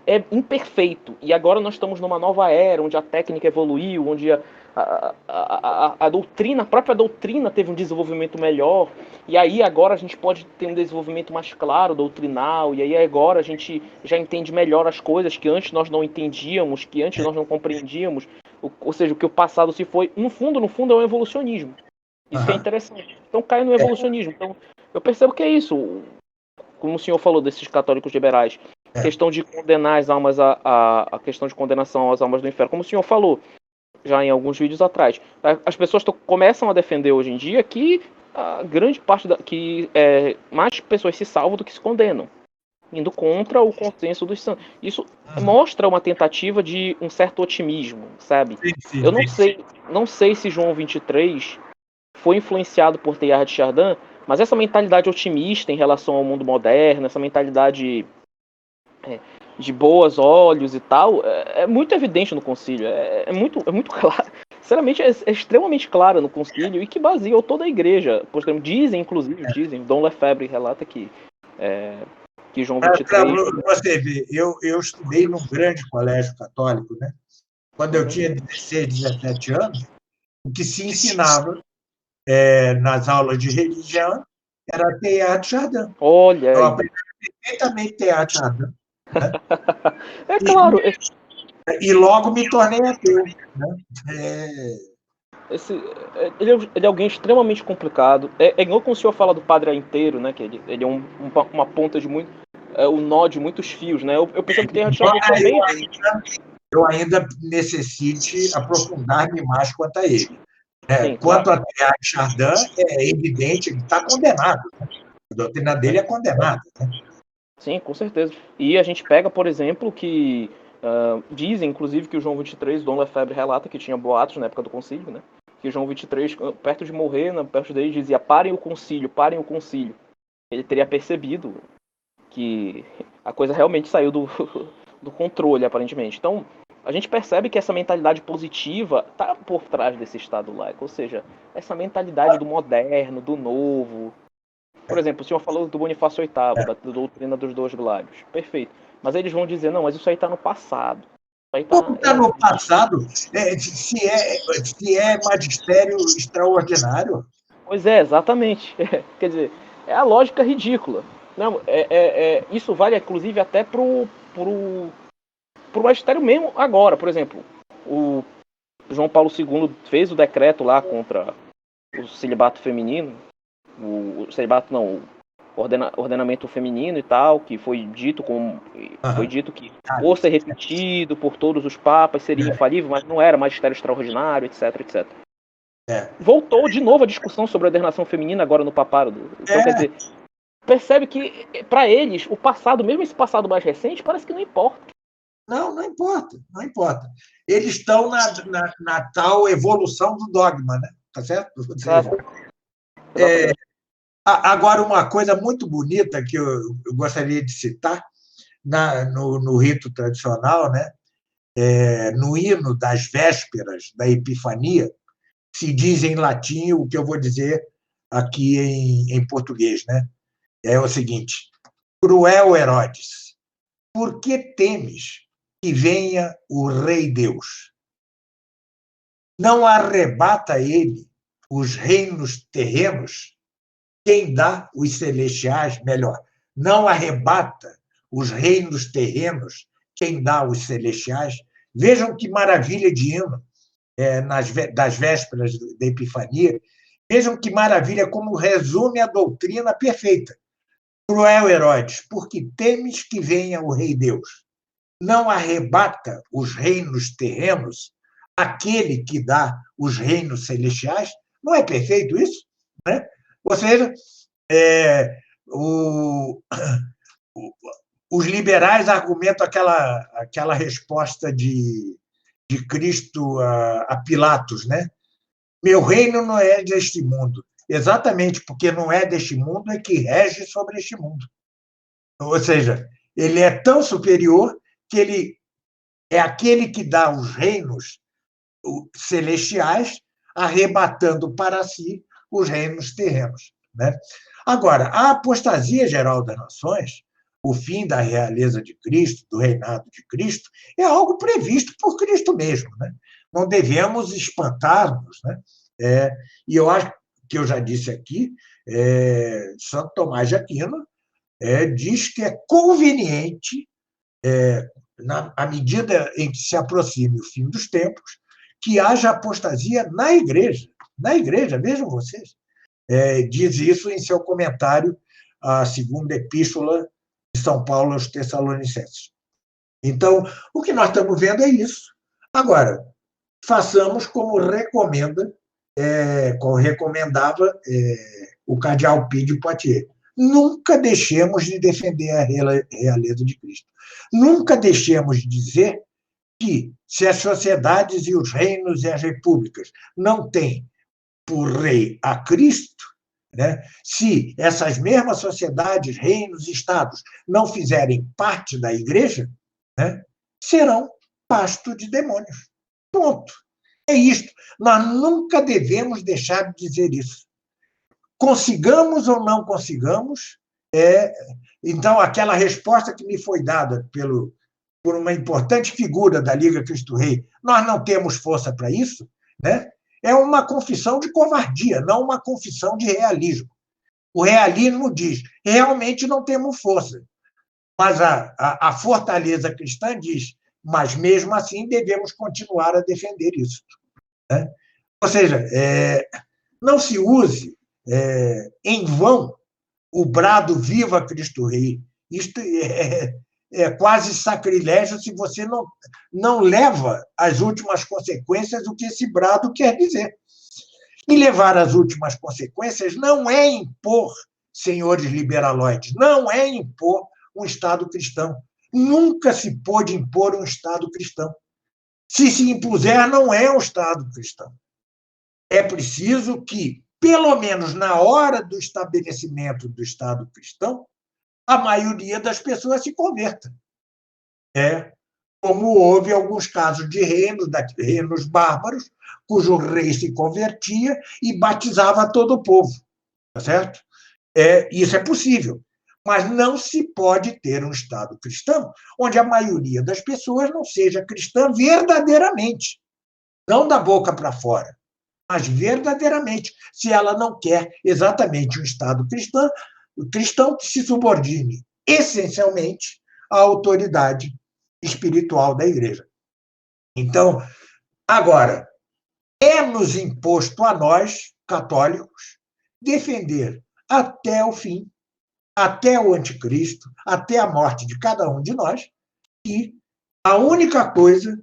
é imperfeito, e agora nós estamos numa nova era, onde a técnica evoluiu, onde a doutrina, a própria doutrina teve um desenvolvimento melhor, e aí agora a gente pode ter um desenvolvimento mais claro, doutrinal, e aí agora a gente já entende melhor as coisas que antes nós não entendíamos, que antes nós não compreendíamos, ou seja, o que o passado se foi, no fundo é um evolucionismo. Isso que é interessante. Então cai no evolucionismo. Então eu percebo que é isso, como o senhor falou desses católicos liberais, questão de condenar as almas, a questão de condenação às almas do inferno, como o senhor falou já em alguns vídeos atrás. As pessoas começam a defender hoje em dia que a grande parte mais pessoas se salvam do que se condenam, indo contra o consenso dos santos. Isso mostra uma tentativa de um certo otimismo, sabe?
Sim,
eu não sei se João 23 foi influenciado por Teilhard de Chardin, mas essa mentalidade otimista em relação ao mundo moderno, essa mentalidade de boas olhos e tal, é muito evidente no concílio, é muito claro, sinceramente é extremamente clara no concílio e que baseou toda a igreja. Por exemplo, dizem, Dom Lefebvre relata que João 23...
Você vê, eu estudei num grande colégio católico, né? Quando eu tinha 16, 17 anos, o que se ensinava nas aulas de religião era Teilhard de Chardin.
Olha,
eu aprendi perfeitamente Teilhard de Chardin. Né?
É claro.
E logo me tornei ateu. Né?
Ele é alguém extremamente complicado. É igual como o senhor fala do Padre inteiro, né? Que ele é uma ponta de muito. O nó de muitos fios, né? Eu percebo que tem a também.
Eu ainda necessite aprofundar-me mais quanto a ele.
Sim,
quanto a Teilhard de Chardin, é evidente, ele está condenado. Né? A doutrina dele é condenada. Né?
Sim, com certeza. E a gente pega, por exemplo, que dizem, inclusive, que o João 23, Dom Lefebvre relata que tinha boatos na época do concílio, né? Que João 23, perto de morrer, perto dele, dizia: parem o concílio. Ele teria percebido que a coisa realmente saiu do controle, aparentemente. Então, a gente percebe que essa mentalidade positiva está por trás desse Estado laico, ou seja, essa mentalidade do moderno, do novo. Por exemplo, o senhor falou do Bonifácio VIII, da doutrina dos 2 Gládios. Perfeito. Mas eles vão dizer: não, mas isso aí está no passado.
Como está no passado? Se é magistério extraordinário?
Pois é, exatamente. Quer dizer, é a lógica ridícula. Não, isso vale, inclusive, até pro magistério mesmo agora. Por exemplo, o João Paulo II fez o decreto lá contra o celibato feminino. O celibato não, o ordenamento feminino e tal, que foi dito que, por ser repetido por todos os papas, seria infalível, mas não era magistério extraordinário, etc. Voltou de novo a discussão sobre a ordenação feminina agora no papado. Então, quer dizer, percebe que, para eles, o passado, mesmo esse passado mais recente, parece que não importa.
Não, não importa, não importa. Eles estão na tal evolução do dogma, né? Tá certo? Ou seja, agora, uma coisa muito bonita que eu gostaria de citar no rito tradicional, né? No hino das vésperas da Epifania, se diz em latim o que eu vou dizer aqui em português, né? É o seguinte: cruel Herodes, por que temes que venha o Rei Deus? Não arrebata ele os reinos terrenos? Quem dá os celestiais, melhor, não arrebata os reinos terrenos? Quem dá os celestiais? Vejam que maravilha de hino das vésperas da Epifania. Vejam que maravilha como resume a doutrina perfeita. Cruel Herodes, porque temes que venha o Rei Deus? Não arrebata os reinos terrenos aquele que dá os reinos celestiais? Não é perfeito isso? Né? Ou seja, os liberais argumentam aquela resposta de Cristo a Pilatos, né? Meu reino não é deste mundo. Exatamente porque não é deste mundo é que rege sobre este mundo. Ou seja, ele é tão superior que ele é aquele que dá os reinos celestiais, arrebatando para si os reinos terrenos. Né? Agora, a apostasia geral das nações, o fim da realeza de Cristo, do reinado de Cristo, é algo previsto por Cristo mesmo. Né? Não devemos espantar-nos. Né? E eu acho que eu já disse aqui, Santo Tomás de Aquino diz que é conveniente, à medida em que se aproxime o fim dos tempos, que haja apostasia na igreja. Na igreja, vejam vocês. Diz isso em seu comentário à segunda epístola de São Paulo aos Tessalonicenses. Então, o que nós estamos vendo é isso. Agora, façamos como recomendava o cardeal Pio de Poitiers. Nunca deixemos de defender a realeza de Cristo. Nunca deixemos de dizer que, se as sociedades e os reinos e as repúblicas não têm por rei a Cristo, né, se essas mesmas sociedades, reinos e estados não fizerem parte da igreja, né, serão pasto de demônios. Ponto. É isto. Nós nunca devemos deixar de dizer isso. Consigamos ou não consigamos, então, aquela resposta que me foi dada por uma importante figura da Liga Cristo Rei, nós não temos força para isso, né? É uma confissão de covardia, não uma confissão de realismo. O realismo diz, realmente não temos força, mas a fortaleza cristã diz, mas mesmo assim devemos continuar a defender isso. Né? Ou seja, não se use em vão o brado Viva Cristo Rei. Isto é quase sacrilégio se você não leva às últimas consequências o que esse brado quer dizer. E levar às últimas consequências não é impor, senhores liberaloides, não é impor um Estado cristão. Nunca se pôde impor um Estado cristão. Se impuser, não é um Estado cristão. É preciso que, pelo menos na hora do estabelecimento do Estado cristão, a maioria das pessoas se converta. Como houve alguns casos de reinos bárbaros, cujo rei se convertia e batizava todo o povo. Tá certo? Isso é possível. Mas não se pode ter um Estado cristão onde a maioria das pessoas não seja cristã verdadeiramente. Não da boca para fora, mas verdadeiramente, se ela não quer exatamente um Estado cristão que se subordine essencialmente à autoridade espiritual da Igreja. Então, agora, é-nos imposto a nós, católicos, defender até o fim, até o anticristo, até a morte de cada um de nós, que a única coisa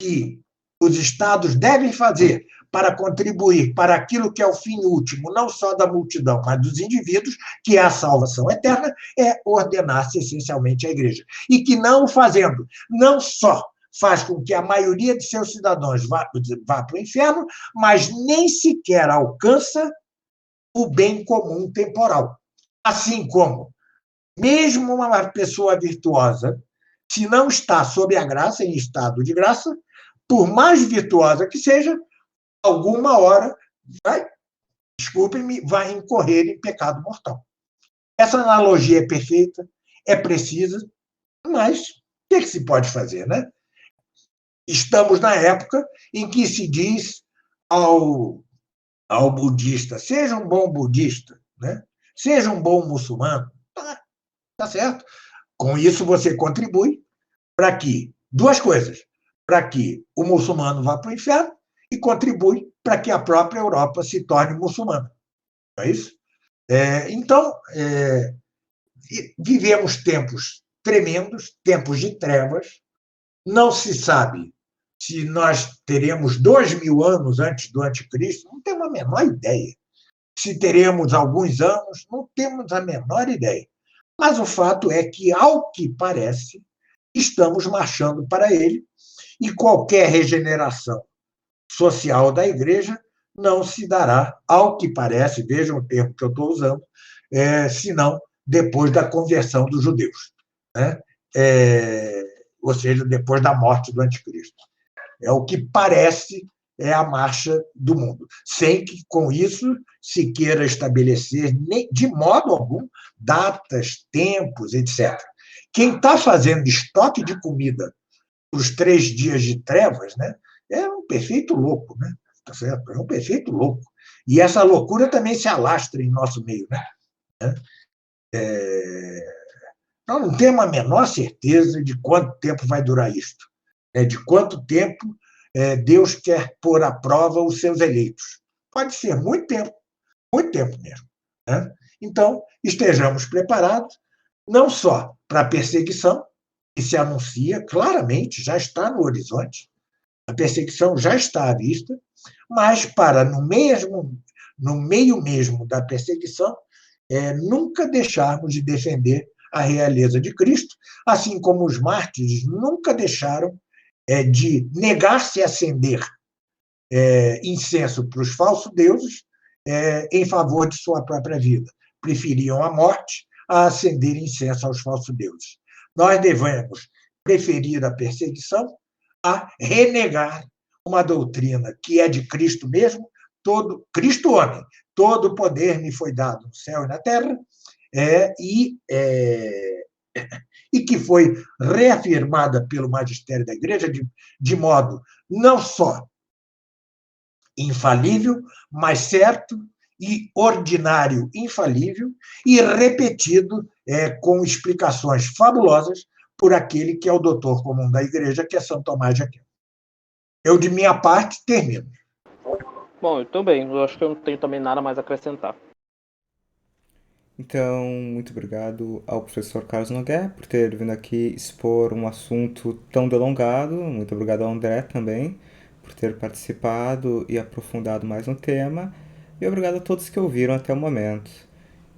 que os Estados devem fazer para contribuir para aquilo que é o fim último, não só da multidão, mas dos indivíduos, que é a salvação eterna, é ordenar-se essencialmente à igreja. E que não o fazendo, não só faz com que a maioria de seus cidadãos vá para o inferno, mas nem sequer alcança o bem comum temporal. Assim como, mesmo uma pessoa virtuosa, se não está sob a graça, em estado de graça, por mais virtuosa que seja, alguma hora vai incorrer em pecado mortal. Essa analogia é perfeita, é precisa, mas o que se pode fazer, né? Estamos na época em que se diz ao budista, seja um bom budista, né? Seja um bom muçulmano, tá certo? Com isso você contribui para que, duas coisas, para que o muçulmano vá para o inferno e contribui para que a própria Europa se torne muçulmana. Não é isso? Então, vivemos tempos tremendos, tempos de trevas, não se sabe se nós teremos 2000 anos antes do anticristo, não temos a menor ideia. Se teremos alguns anos, não temos a menor ideia. Mas o fato é que, ao que parece, estamos marchando para ele, e qualquer regeneração social da igreja não se dará, ao que parece, vejam o termo que eu estou usando, senão depois da conversão dos judeus, né? Ou seja, depois da morte do anticristo. É o que parece a marcha do mundo, sem que, com isso, se queira estabelecer, de modo algum, datas, tempos, etc. Quem está fazendo estoque de comida para os 3 dias de trevas, né, é um perfeito louco, né? Tá certo? É um perfeito louco. E essa loucura também se alastra em nosso meio, né? Nós não temos a menor certeza de quanto tempo vai durar isto, de quanto tempo Deus quer pôr à prova os seus eleitos. Pode ser muito tempo mesmo, né? Então, estejamos preparados, não só para a perseguição, que se anuncia claramente, já está no horizonte, a perseguição já está à vista, mas para, no meio mesmo da perseguição, nunca deixarmos de defender a realeza de Cristo, assim como os mártires nunca deixaram de negar-se a acender incenso para os falsos deuses em favor de sua própria vida. Preferiam a morte a acender incenso aos falsos deuses. Nós devemos preferir a perseguição a renegar uma doutrina que é de Cristo mesmo, Cristo homem, todo o poder me foi dado no céu e na terra, e que foi reafirmada pelo magistério da Igreja de modo não só infalível, mas certo e ordinário infalível, e repetido com explicações fabulosas por aquele que é o doutor comum da Igreja, que é São Tomás de Aquino. Eu, de minha parte, termino.
Bom, eu também. Eu acho que eu não tenho também nada mais a acrescentar.
Então, muito obrigado ao professor Carlos Nogueira por ter vindo aqui expor um assunto tão delongado. Muito obrigado ao André também por ter participado e aprofundado mais no tema. E obrigado a todos que ouviram até o momento.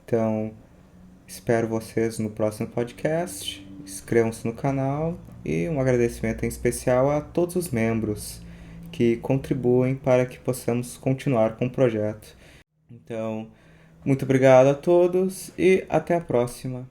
Então, espero vocês no próximo podcast. Inscrevam-se no canal e um agradecimento em especial a todos os membros que contribuem para que possamos continuar com o projeto. Então, muito obrigado a todos e até a próxima.